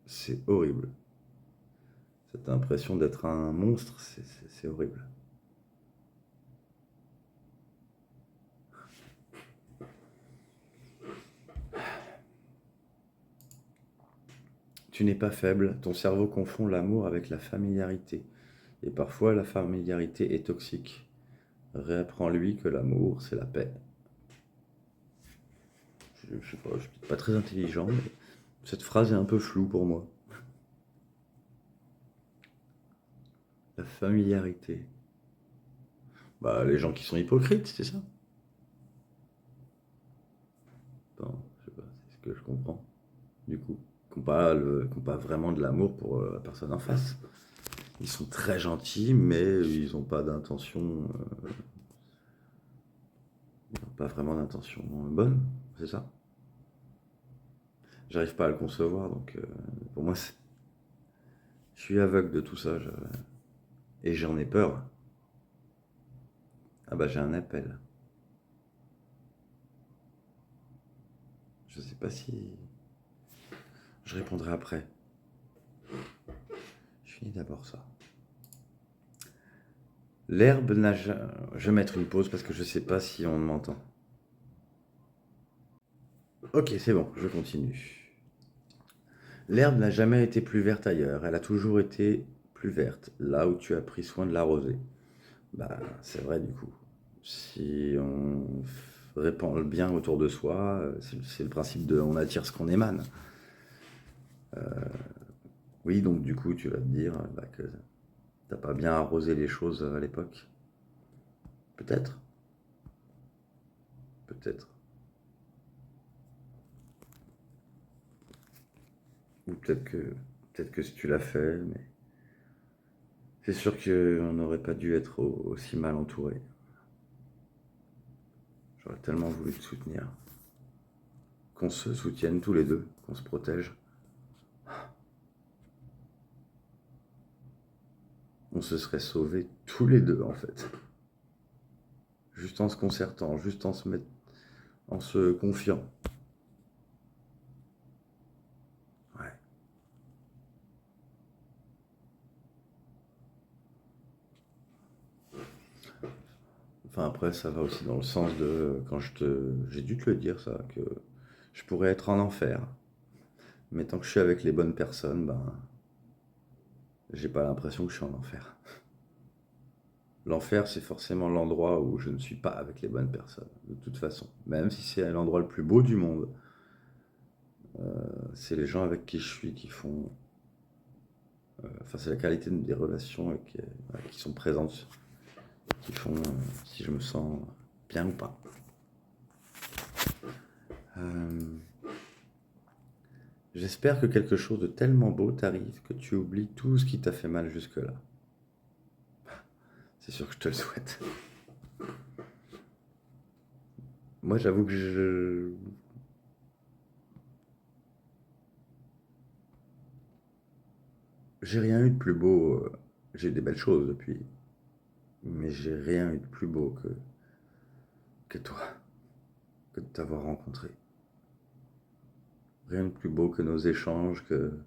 C'est horrible. Cette impression d'être un monstre, c'est horrible. Tu n'es pas faible, ton cerveau confond l'amour avec la familiarité. Et parfois, la familiarité est toxique. Réapprends-lui que l'amour, c'est la paix. Je sais pas, je suis pas très intelligent, mais cette phrase est un peu floue pour moi. La familiarité. Bah, les gens qui sont hypocrites, c'est ça? Non, je sais pas, c'est ce que je comprends, du coup. Qui n'ont pas vraiment de l'amour pour la personne en face. Ils sont très gentils, mais ils n'ont pas d'intention, ils n'ont pas vraiment d'intention bonne, c'est ça? J'arrive pas à le concevoir, donc pour moi, je suis aveugle de tout ça, et j'en ai peur. Ah bah j'ai un appel. Je sais pas si je répondrai après. Je finis d'abord ça. L'herbe n'a jamais... Je vais mettre une pause parce que je sais pas si on m'entend. Ok, c'est bon, je continue. L'herbe n'a jamais été plus verte ailleurs, elle a toujours été plus verte, là où tu as pris soin de l'arroser. Bah, c'est vrai du coup. Si on répand le bien autour de soi, c'est le principe de on attire ce qu'on émane. Oui, donc du coup, tu vas te dire bah, que t'as pas bien arrosé les choses à l'époque. Peut-être, peut-être. Ou peut-être que si tu l'as fait, mais c'est sûr qu'on n'aurait pas dû être aussi mal entouré. J'aurais tellement voulu te soutenir. Qu'on se soutienne tous les deux, qu'on se protège. On se serait sauvés tous les deux en fait. Juste en se concertant, juste en se confiant. Ouais. Enfin après ça va aussi dans le sens de j'ai dû te le dire ça, que je pourrais être en enfer. Mais tant que je suis avec les bonnes personnes, ben j'ai pas l'impression que je suis en enfer. L'enfer, c'est forcément l'endroit où je ne suis pas avec les bonnes personnes, de toute façon. Même si c'est l'endroit le plus beau du monde, c'est les gens avec qui je suis qui font. Enfin, c'est la qualité des relations qui sont présentes qui font si je me sens bien ou pas. Euh, J'espère que quelque chose de tellement beau t'arrive que tu oublies tout ce qui t'a fait mal jusque-là. C'est sûr que je te le souhaite. Moi, j'avoue que j'ai rien eu de plus beau. J'ai eu des belles choses depuis, mais j'ai rien eu de plus beau que toi, que de t'avoir rencontré. Rien de plus beau que nos échanges, que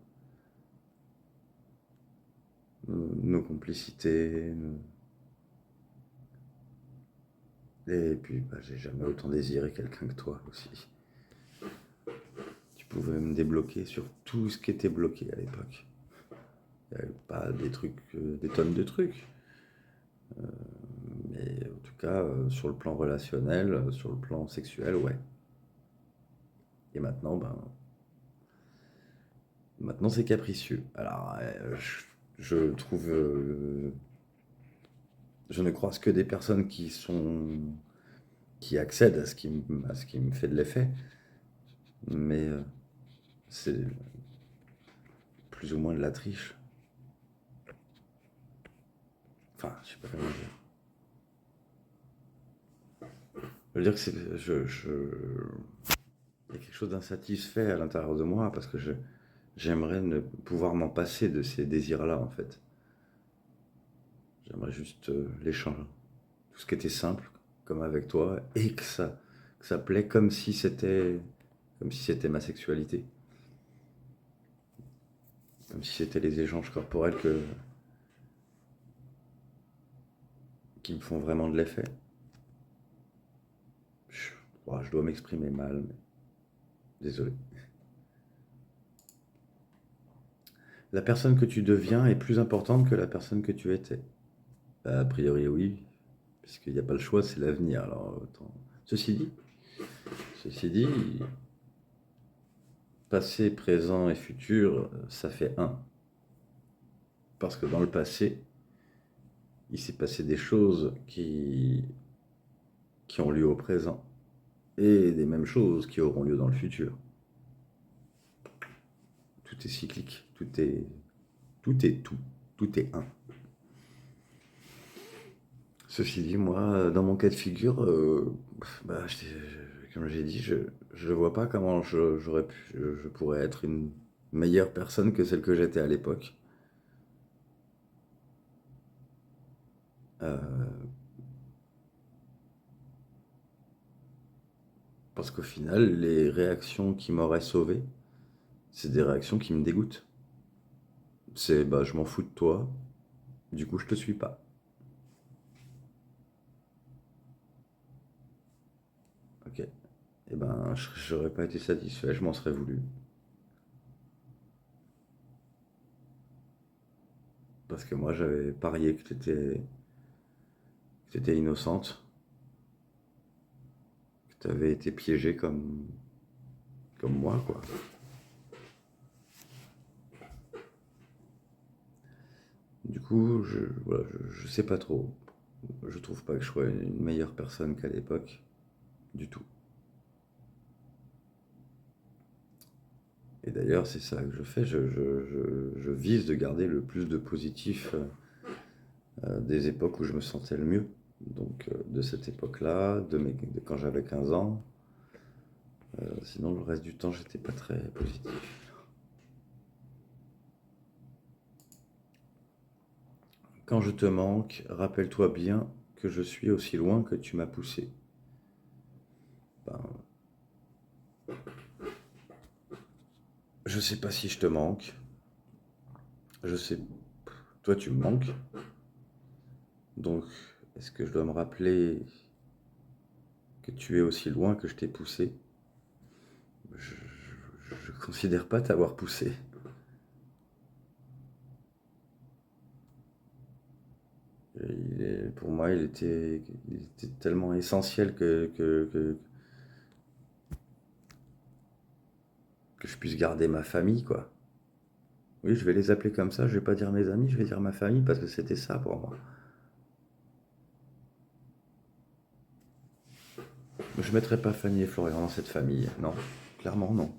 nos complicités. Et puis, bah, j'ai jamais autant désiré quelqu'un que toi aussi. Tu pouvais me débloquer sur tout ce qui était bloqué à l'époque. Il n'y avait pas des trucs, des tonnes de trucs. Mais en tout cas, sur le plan relationnel, sur le plan sexuel, ouais. Et maintenant c'est capricieux. Alors, je trouve, je ne croise que des personnes qui accèdent à ce qui me fait de l'effet. Mais c'est plus ou moins de la triche. Enfin, je sais pas comment dire. Je veux dire que il y a quelque chose d'insatisfait à l'intérieur de moi parce que j'aimerais pouvoir m'en passer de ces désirs-là en fait. J'aimerais juste l'échange. Tout ce qui était simple, comme avec toi, et que ça plaît comme si c'était ma sexualité. Comme si c'était les échanges corporels qui me font vraiment de l'effet. Je, je dois m'exprimer mal, mais désolé. La personne que tu deviens est plus importante que la personne que tu étais. A priori, oui, puisqu'il n'y a pas le choix, c'est l'avenir. Alors, autant... ceci dit, passé, présent et futur, ça fait un. Parce que dans le passé, il s'est passé des choses qui ont lieu au présent et des mêmes choses qui auront lieu dans le futur. Tout est cyclique, tout est tout, tout est un. Ceci dit, moi, dans mon cas de figure, bah, comme j'ai dit, je ne vois pas comment je pourrais être une meilleure personne que celle que j'étais à l'époque. Euh, Parce qu'au final, les réactions qui m'auraient sauvé, c'est des réactions qui me dégoûtent. C'est bah je m'en fous de toi, du coup je te suis pas. Ok. Eh ben, j'aurais pas été satisfait, je m'en serais voulu. Parce que moi, j'avais parié que t'étais innocente, que t'avais été piégée comme moi, quoi. Du coup, voilà, je sais pas trop. Je trouve pas que je sois une meilleure personne qu'à l'époque, du tout. Et d'ailleurs, c'est ça que je fais. Je vise de garder le plus de positif des époques où je me sentais le mieux. Donc, de cette époque-là, de quand j'avais 15 ans. Sinon, le reste du temps, j'étais pas très positif. Quand je te manque, rappelle-toi bien que je suis aussi loin que tu m'as poussé. Ben, je sais pas si je te manque. Je sais, toi tu me manques. Donc, est-ce que je dois me rappeler que tu es aussi loin que je t'ai poussé? Je considère pas t'avoir poussé. Pour moi, il était tellement essentiel que je puisse garder ma famille, quoi. Oui, je vais les appeler comme ça, je vais pas dire mes amis, je vais dire ma famille parce que c'était ça pour moi. Je mettrai pas Fanny et Florian dans cette famille, non, clairement non.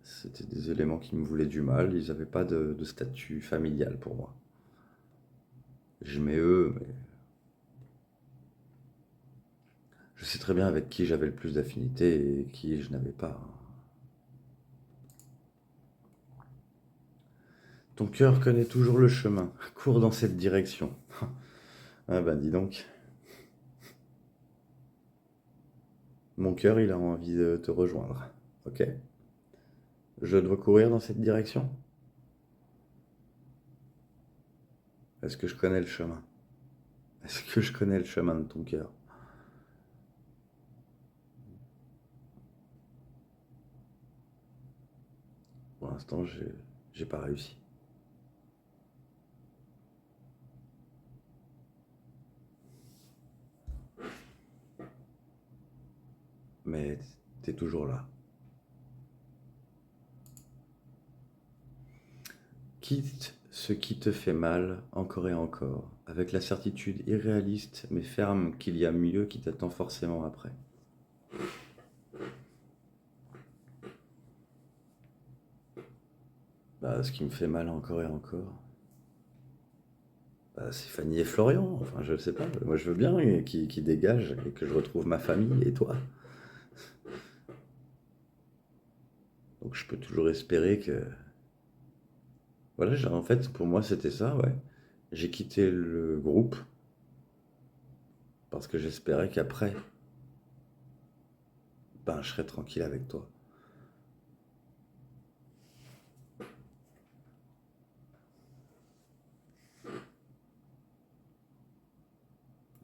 C'était des éléments qui me voulaient du mal, ils n'avaient pas de statut familial pour moi. Je mets eux, mais je sais très bien avec qui j'avais le plus d'affinité et qui je n'avais pas. Ton cœur connaît toujours le chemin, cours dans cette direction. Ah ben dis donc, mon cœur il a envie de te rejoindre. Ok, je dois courir dans cette direction? Est-ce que je connais le chemin? Est-ce que je connais le chemin de ton cœur? Pour l'instant, j'ai pas réussi. Mais t'es toujours là. Quitte ce qui te fait mal encore et encore, avec la certitude irréaliste mais ferme qu'il y a mieux qui t'attend forcément après. Bah, ce qui me fait mal encore et encore, bah, c'est Fanny et Florian. Enfin, je sais pas. Moi, je veux bien qu'ils dégagent et que je retrouve ma famille et toi. Donc, je peux toujours espérer que. Voilà, en fait, pour moi, c'était ça, ouais. J'ai quitté le groupe parce que j'espérais qu'après, ben, je serais tranquille avec toi.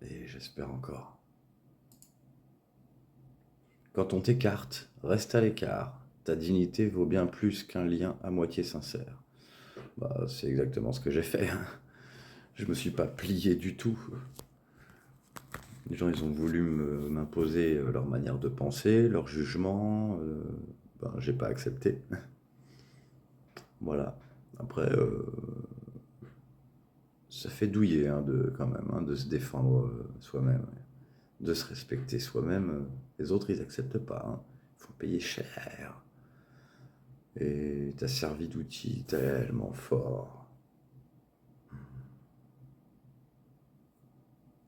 Et j'espère encore. Quand on t'écarte, reste à l'écart. Ta dignité vaut bien plus qu'un lien à moitié sincère. Bah, c'est exactement ce que j'ai fait, hein. Je me suis pas plié du tout. Les gens, ils ont voulu m'imposer leur manière de penser, leur jugement. Ben, j'ai pas accepté. Voilà. Après, ça fait douiller hein, quand même, hein, de se défendre soi-même, de se respecter soi-même. Les autres, ils acceptent pas, hein. Il faut payer cher. Et t'as servi d'outil tellement fort.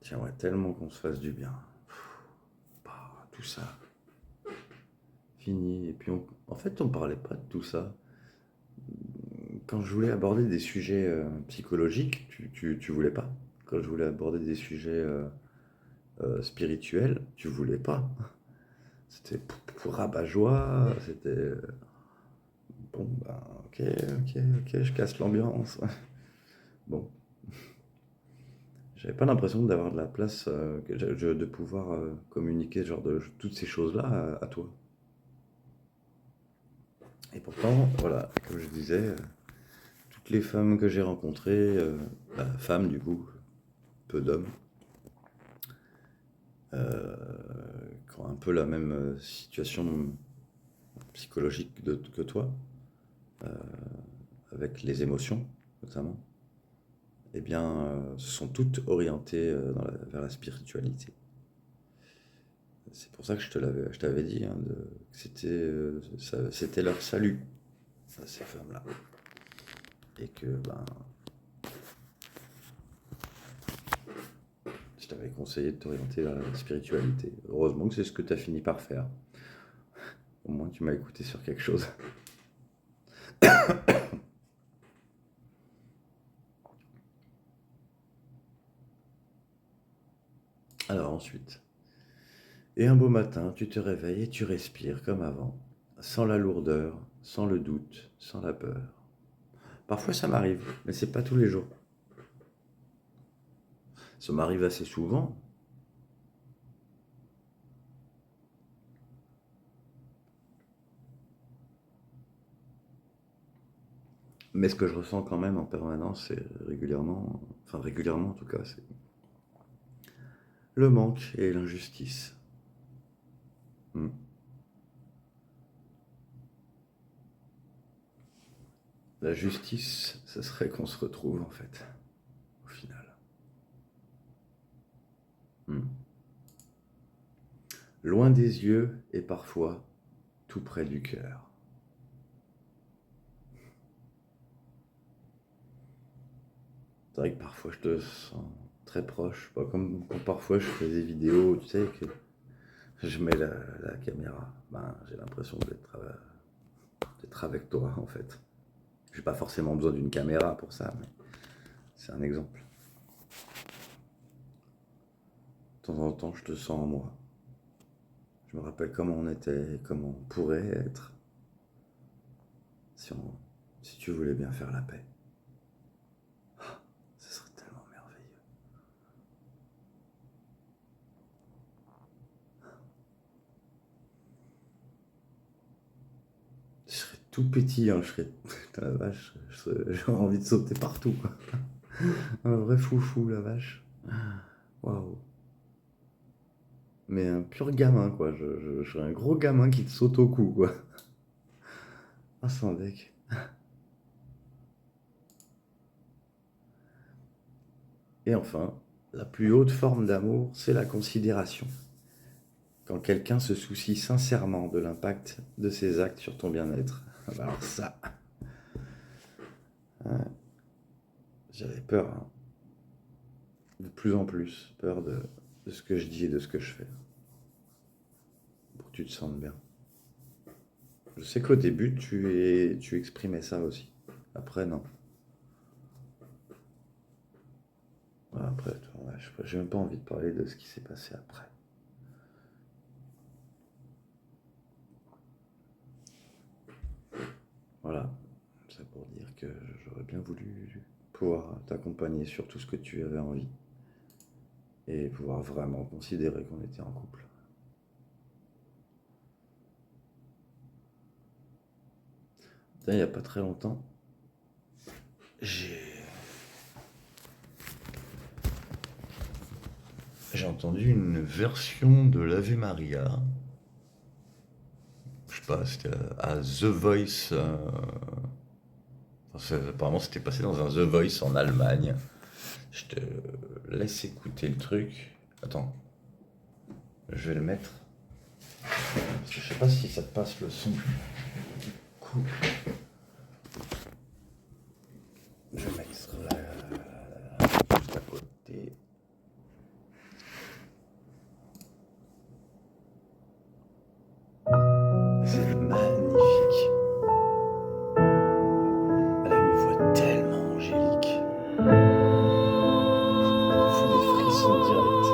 J'aimerais tellement qu'on se fasse du bien. Bah, tout ça, fini. Et puis, en fait, on parlait pas de tout ça. Quand je voulais aborder des sujets psychologiques, tu voulais pas. Quand je voulais aborder des sujets spirituels, tu voulais pas. C'était pour rabat-joie, c'était bon, ben, ok, je casse l'ambiance. Bon, j'avais pas l'impression d'avoir de la place, de pouvoir communiquer genre de toutes ces choses-là à toi. Et pourtant, voilà, comme je disais, toutes les femmes que j'ai rencontrées, femmes du coup, peu d'hommes, euh, qui ont un peu la même situation psychologique que toi, euh, avec les émotions notamment, eh bien, se sont toutes orientées vers la spiritualité. C'est pour ça que je t'avais dit hein, que c'était leur salut, ces femmes-là. Et que ben, je t'avais conseillé de t'orienter vers la spiritualité. Heureusement que c'est ce que tu as fini par faire. Au moins tu m'as écouté sur quelque chose. Alors ensuite, et un beau matin, tu te réveilles et tu respires comme avant, sans la lourdeur, sans le doute, sans la peur. Parfois ça m'arrive, mais c'est pas tous les jours. Ça m'arrive assez souvent. Mais ce que je ressens quand même en permanence, c'est régulièrement, enfin régulièrement en tout cas, c'est le manque et l'injustice. Hmm. La justice, ce serait qu'on se retrouve en fait, au final. Hmm. Loin des yeux et parfois tout près du cœur. C'est vrai que parfois je te sens très proche, pas comme quand parfois je fais des vidéos, tu sais, que je mets la caméra. Ben, j'ai l'impression d'être avec toi en fait. J'ai pas forcément besoin d'une caméra pour ça, mais c'est un exemple. De temps en temps, je te sens en moi. Je me rappelle comment on était et comment on pourrait être si, si tu voulais bien faire la paix. Ah, ce serait tellement merveilleux. Je serais tout petit, hein, je serais. Putain, la vache, j'aurais envie de sauter partout, quoi. Un vrai foufou, la vache. Waouh. Mais un pur gamin, quoi. Je serais un gros gamin qui te saute au cou, quoi. Ah, sans deck. Et enfin, la plus haute forme d'amour, c'est la considération. Quand quelqu'un se soucie sincèrement de l'impact de ses actes sur ton bien-être. Alors ça, hein, j'avais peur, hein. De plus en plus, peur de ce que je dis et de ce que je fais. Pour que tu te sentes bien. Je sais qu'au début, tu exprimais ça aussi. Après, non. Ouais, après, ouais, j'ai même pas envie de parler de ce qui s'est passé après. Voilà, c'est pour dire que j'aurais bien voulu pouvoir t'accompagner sur tout ce que tu avais envie et pouvoir vraiment considérer qu'on était en couple. Il n'y a pas très longtemps, j'ai j'ai entendu une version de l'Ave Maria. Je sais pas, c'était à The Voice. Apparemment, c'était passé dans un The Voice en Allemagne. Je te laisse écouter le truc. Attends, je vais le mettre. Parce que je sais pas si ça te passe le son. Cool. Je vais mettre juste à côté. C'est magnifique. Elle a une voix tellement angélique. Elle me fout des frissons direct.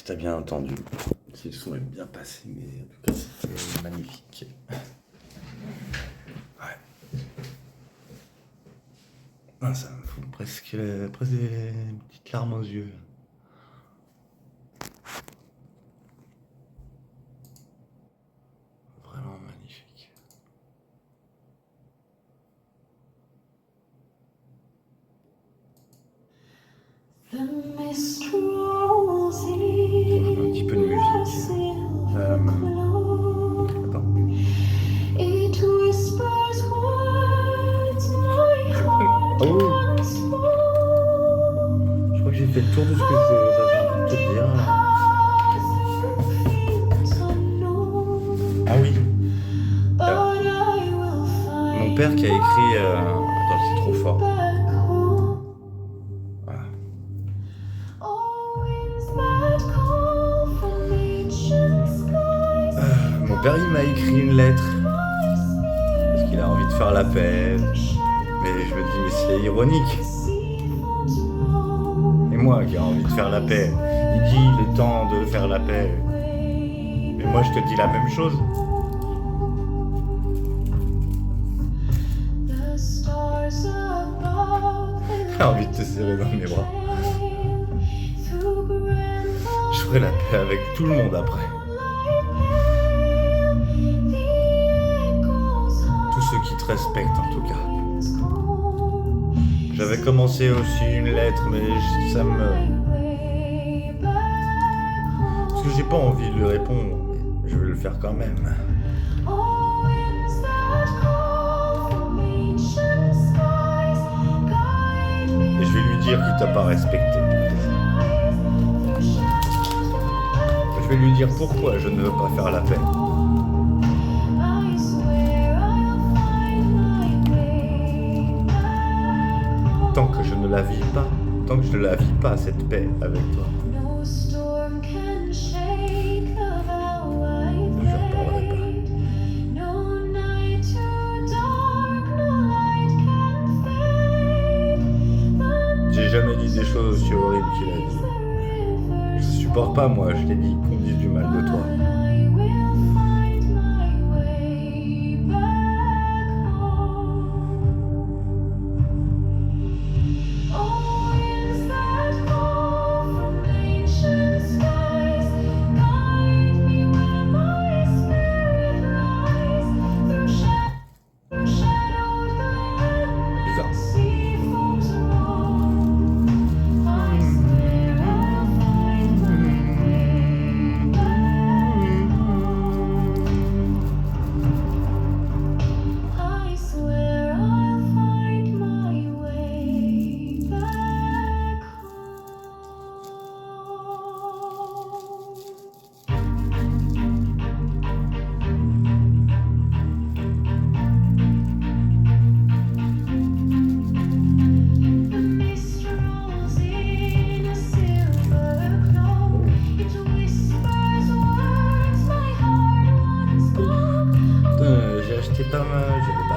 si t'as bien entendu. Si le son est bien passé, mais en tout cas c'était magnifique. Ouais. Ah, ça me fout presque des petites larmes aux yeux. Vraiment magnifique. The mist rolls in, Un petit peu de musique. Attends. it whispers words my heart Oh, can spoil. je crois que j'ai fait le tour de ce que j'avais envie de te dire là. Ah oui. Alors, mon père qui a écrit. Attends, c'est trop fort. Voilà. Mon père, il m'a écrit une lettre parce qu'il a envie de faire la paix. Mais je me dis, mais c'est ironique. Et moi qui ai envie de faire la paix, il dit, il est temps de faire la paix. Mais moi, je te dis la même chose. J'ai envie de te serrer dans mes bras. Je ferai la paix avec tout le monde après. Tous ceux qui te respectent en tout cas. J'avais commencé aussi une lettre, mais ça me... Parce que j'ai pas envie de lui répondre, mais je vais le faire quand même. Et je vais lui dire qu'il t'a pas respecté. Je vais lui dire pourquoi je ne veux pas faire la paix. Tant que je ne la vis pas, tant que je ne la vis pas, cette paix avec toi, je n'en parlerai pas. J'ai jamais dit des choses aussi horribles qu'il a dit. Je supporte pas, moi, je t'ai dit qu'on me dise du mal de toi.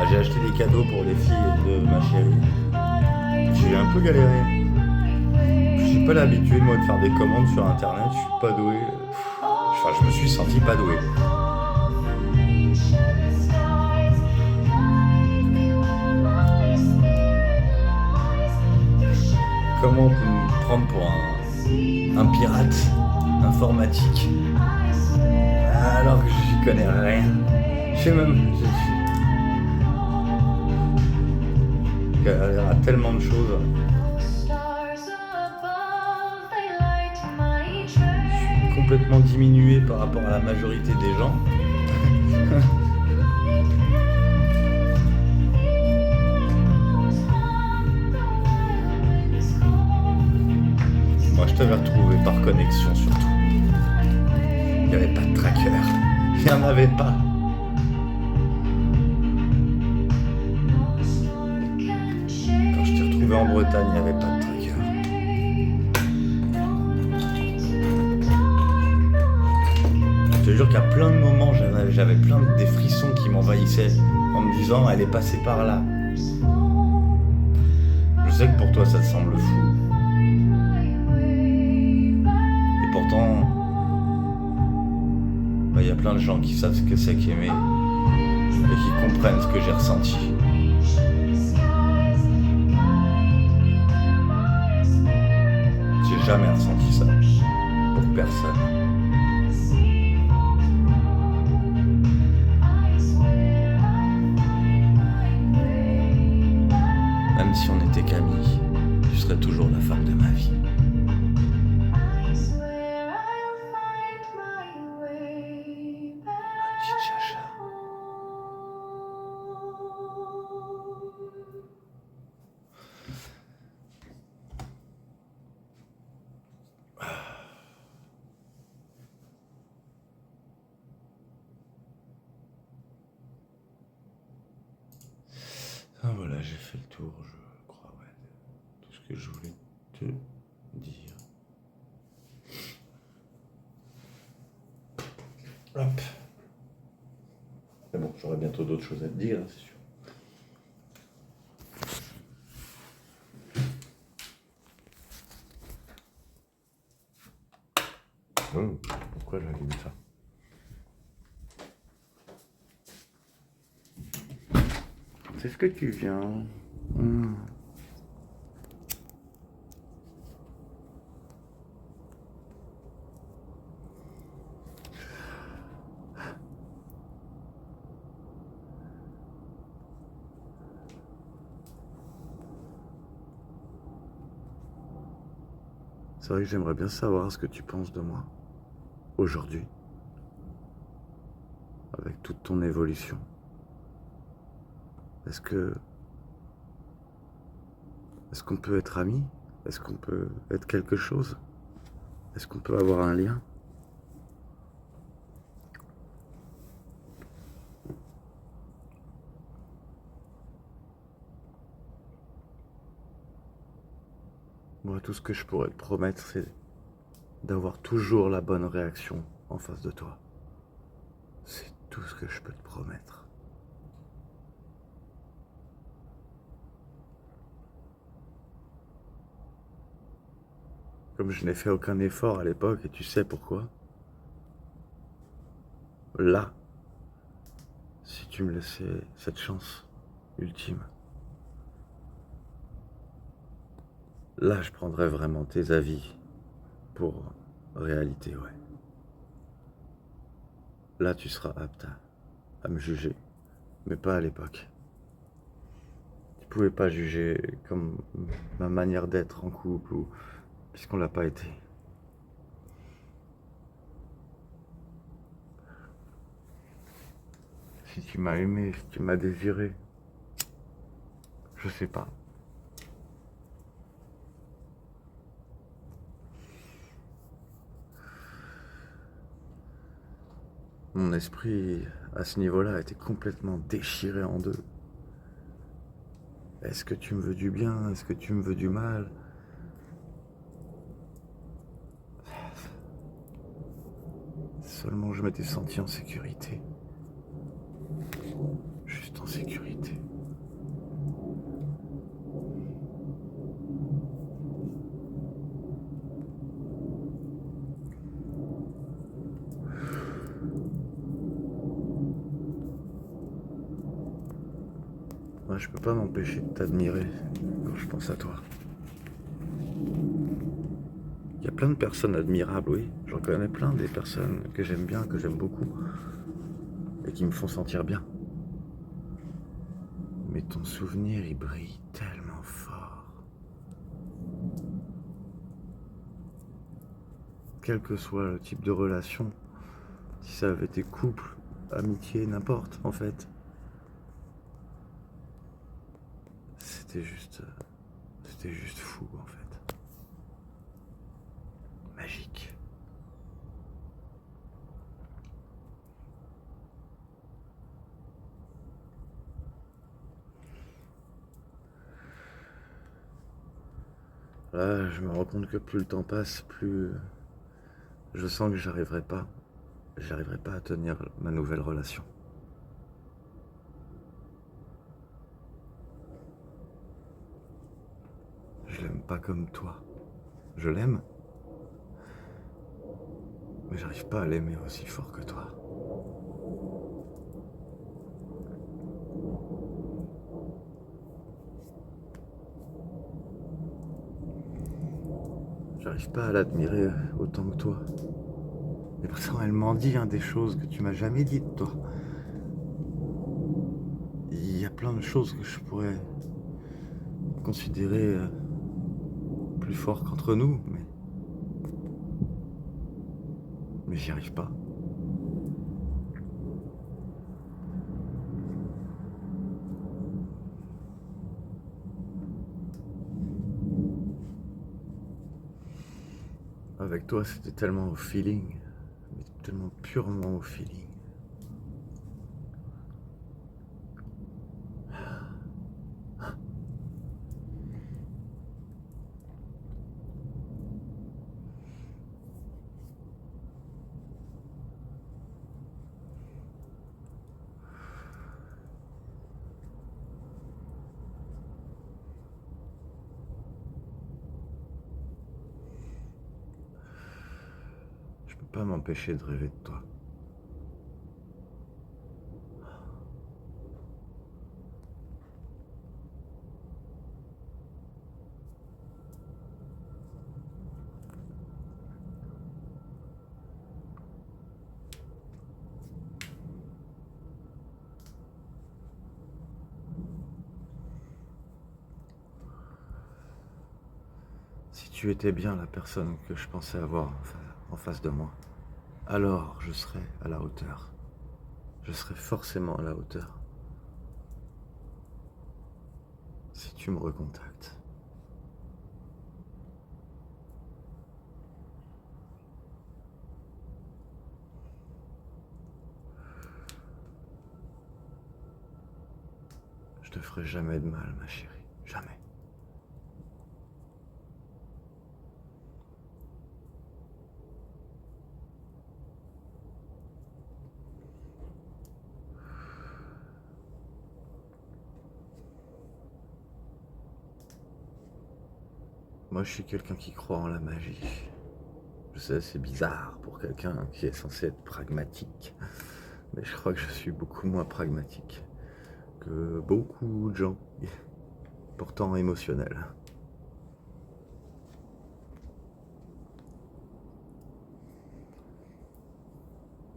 J'ai acheté des cadeaux pour les filles de ma chérie. J'ai un peu galéré. Je suis pas l'habitude moi de faire des commandes sur internet, je suis pas doué. Enfin, je me suis senti pas doué. Comment on peut me prendre pour un pirate informatique alors que j'y connais rien. Je sais même. Il y a tellement de choses. Je suis complètement diminué par rapport à la majorité des gens. Moi, je t'avais retrouvé par connexion surtout. Il n'y avait pas de tracker. Il n'y en avait pas. En Bretagne, il n'y avait pas de tracker. Je te jure qu'à plein de moments, j'avais plein des frissons qui m'envahissaient en me disant elle est passée par là. Je sais que pour toi ça te semble fou. Et pourtant, il y a plein de gens qui savent ce que c'est qu'aimer et qui comprennent ce que j'ai ressenti. J'ai jamais ressenti ça pour personne. Même si on était qu'amis, tu serais toujours la femme de ma vie. Petite Chacha. Ah, voilà, j'ai fait le tour, je crois, ouais, de tout ce que je voulais te dire. Hop. Mais bon, j'aurai bientôt d'autres choses à te dire, hein, c'est sûr. Pourquoi j'allume ça? C'est ce que tu viens. C'est vrai que j'aimerais bien savoir ce que tu penses de moi aujourd'hui, avec toute ton évolution. Est-ce qu'on peut être amis? Est-ce qu'on peut être quelque chose? Est-ce qu'on peut avoir un lien? Moi, tout ce que je pourrais te promettre, c'est d'avoir toujours la bonne réaction en face de toi. C'est tout ce que je peux te promettre. Comme je n'ai fait aucun effort à l'époque, et tu sais pourquoi? Là, si tu me laissais cette chance ultime, là, je prendrais vraiment tes avis pour réalité, ouais. Là, tu seras apte à me juger, mais pas à l'époque. Tu pouvais pas juger comme ma manière d'être en couple, ou puisqu'on l'a pas été. Si tu m'as aimé, si tu m'as désiré, je sais pas. Mon esprit, à ce niveau-là, a été complètement déchiré en deux. Est-ce que tu me veux du bien? Est-ce que tu me veux du mal? Seulement je m'étais senti en sécurité. Juste en sécurité. Moi, je peux pas m'empêcher de t'admirer quand je pense à toi. Il y a plein de personnes admirables, oui. J'en connais plein, des personnes que j'aime bien, que j'aime beaucoup, et qui me font sentir bien. Mais ton souvenir, il brille tellement fort. Quel que soit le type de relation, si ça avait été couple, amitié, n'importe, en fait. C'était juste fou, en fait. Magique. Là, je me rends compte que plus le temps passe, plus je sens que j'arriverai pas à tenir ma nouvelle relation. Je l'aime pas comme toi. Je l'aime, Mais j'arrive pas à l'aimer aussi fort que toi. J'arrive pas à l'admirer autant que toi. Et pourtant, elle m'en dit des choses que tu m'as jamais dites, toi. Il y a plein de choses que je pourrais considérer plus fort qu'entre nous, mais j'y arrive pas. Avec toi, c'était tellement au feeling, mais tellement purement au feeling. Je peux pas m'empêcher de rêver de toi. Si tu étais bien la personne que je pensais avoir en face de moi, alors je serais à la hauteur. Je serais forcément à la hauteur. Si tu me recontactes. Je te ferai jamais de mal, ma chérie. Jamais. Moi, je suis quelqu'un qui croit en la magie. Je sais, c'est bizarre pour quelqu'un qui est censé être pragmatique, mais je crois que je suis beaucoup moins pragmatique que beaucoup de gens, pourtant émotionnels.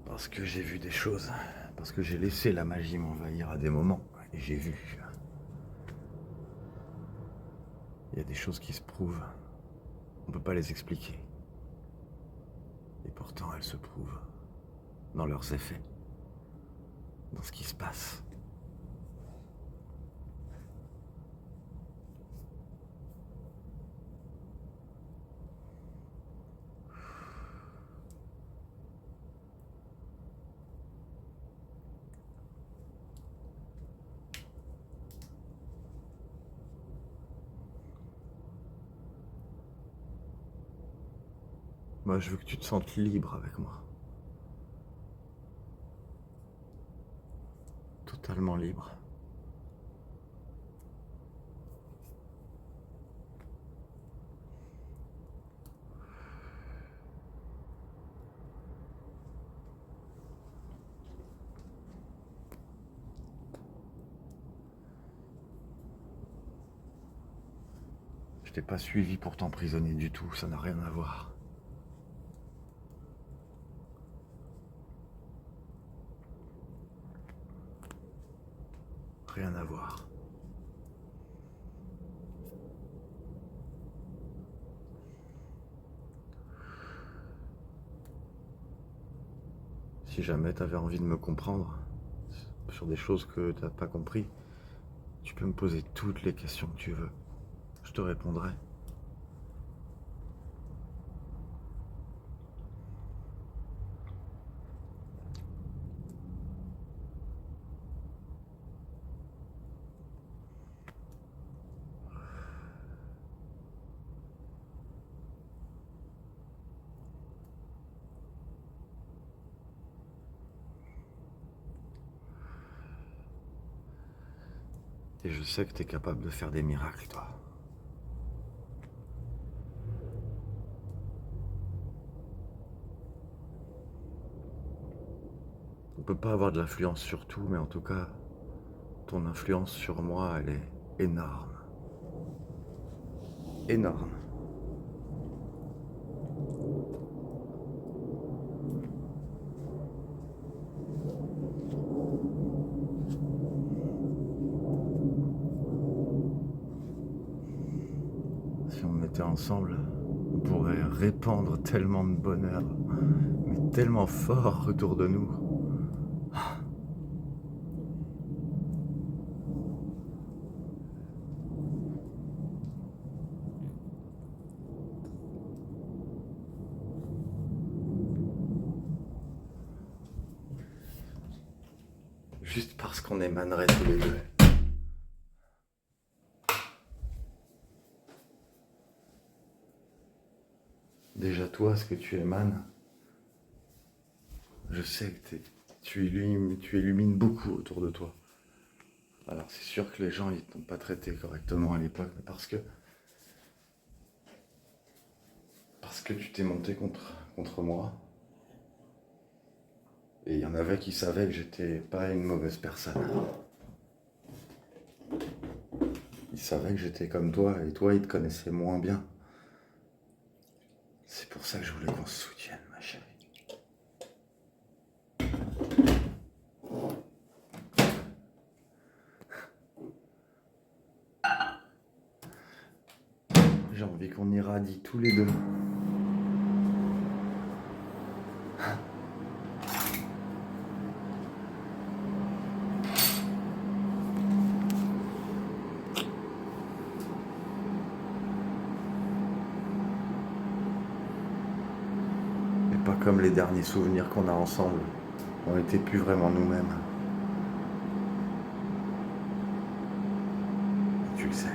Parce que j'ai vu des choses, parce que j'ai laissé la magie m'envahir à des moments, et j'ai vu. Il y a des choses qui se prouvent, on ne peut pas les expliquer. Et pourtant, elles se prouvent dans leurs effets, dans ce qui se passe. Moi, je veux que tu te sentes libre avec moi. Totalement libre. Je t'ai pas suivi pour t'emprisonner du tout, ça n'a rien à voir. Rien à voir. Si jamais t'avais envie de me comprendre sur des choses que t'as pas compris, tu peux me poser toutes les questions que tu veux. Je te répondrai. Et je sais que t'es capable de faire des miracles, toi. On peut pas avoir de l'influence sur tout, mais en tout cas, ton influence sur moi, elle est énorme. Énorme. Si on était ensemble, on pourrait répandre tellement de bonheur, mais tellement fort autour de nous. Juste parce qu'on émanerait tous les deux. Déjà toi, ce que tu émanes, je sais que tu illumines beaucoup autour de toi. Alors c'est sûr que les gens ils t'ont pas traité correctement à l'époque, mais parce que tu t'es monté contre moi. Et il y en avait qui savaient que j'étais pas une mauvaise personne. Ils savaient que j'étais comme toi, et toi ils te connaissaient moins bien. C'est pour ça que je voulais qu'on se soutienne, ma chérie. J'ai envie qu'on irradie tous les deux. Et pas comme les derniers souvenirs qu'on a ensemble. On n'était plus vraiment nous-mêmes. Tu le sais.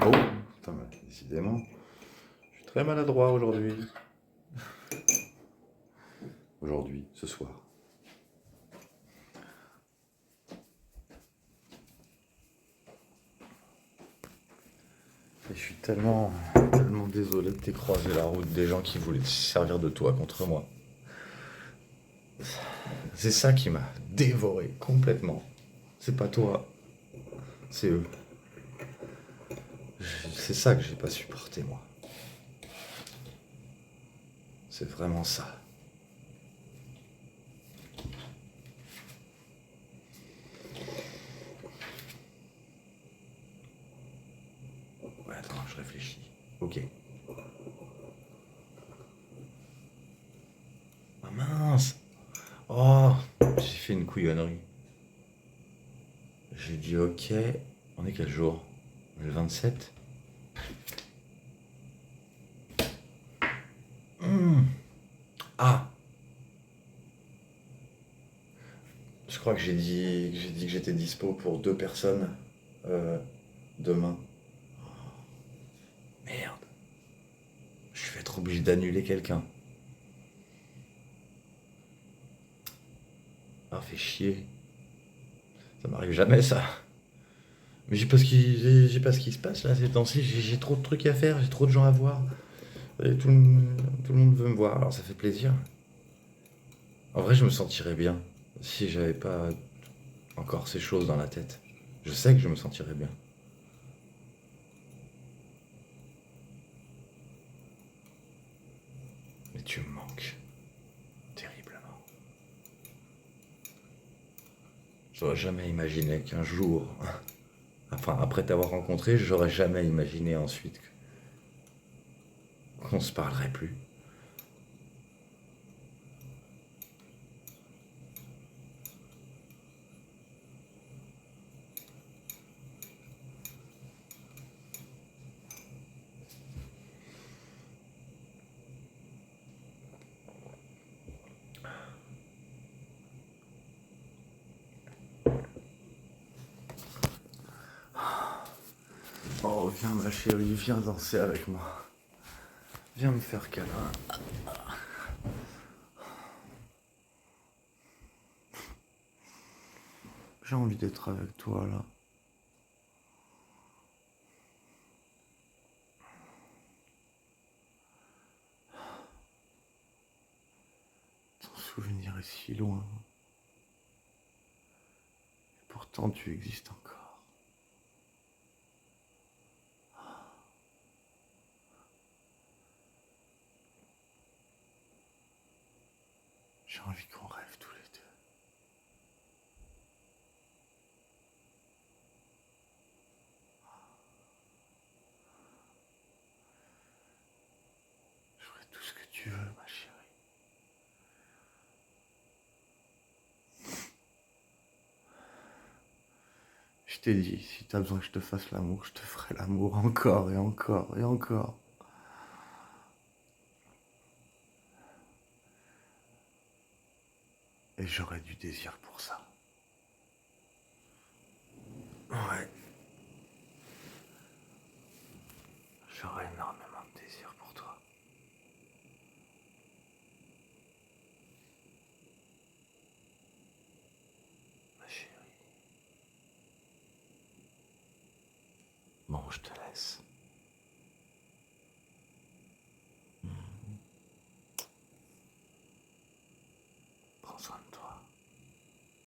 Oh, putain, mais décidément, je suis très maladroit aujourd'hui. Aujourd'hui, ce soir. Et je suis tellement désolé de t'aies croisé la route des gens qui voulaient se servir de toi contre moi. C'est ça qui m'a dévoré complètement. C'est pas toi, c'est eux. C'est ça que j'ai pas supporté, moi. C'est vraiment ça. Ouais, attends, je réfléchis. Ok. Ah mince! Oh, j'ai fait une couillonnerie. J'ai dit ok. On est quel jour? Le 27? Ah! Je crois que j'ai dit que j'étais dispo pour 2 personnes demain. Merde. Je vais être obligé d'annuler quelqu'un. Ah, fait chier. Ça m'arrive jamais, ça. Mais j'ai pas ce qui se passe là ces temps-ci. J'ai trop de trucs à faire, j'ai trop de gens à voir. Et tout le monde veut me voir, alors ça fait plaisir. En vrai, je me sentirais bien si j'avais pas encore ces choses dans la tête. Je sais que je me sentirais bien. Mais tu me manques terriblement. J'aurais jamais imaginé qu'un jour, enfin après t'avoir rencontré, j'aurais jamais imaginé ensuite qu'on se parlerait plus. Oh, viens ma chérie, viens danser avec moi. Viens me faire câlin. J'ai envie d'être avec toi là. Ton souvenir est si loin. Et pourtant tu existes encore. J'ai envie qu'on rêve tous les deux. Je ferai tout ce que tu veux, ma chérie. Je t'ai dit, si t'as besoin que je te fasse l'amour, je te ferai l'amour encore et encore et encore. Et j'aurai du désir pour ça. Ouais. J'aurai énormément de désir pour toi. Ma chérie. Bon, je te laisse.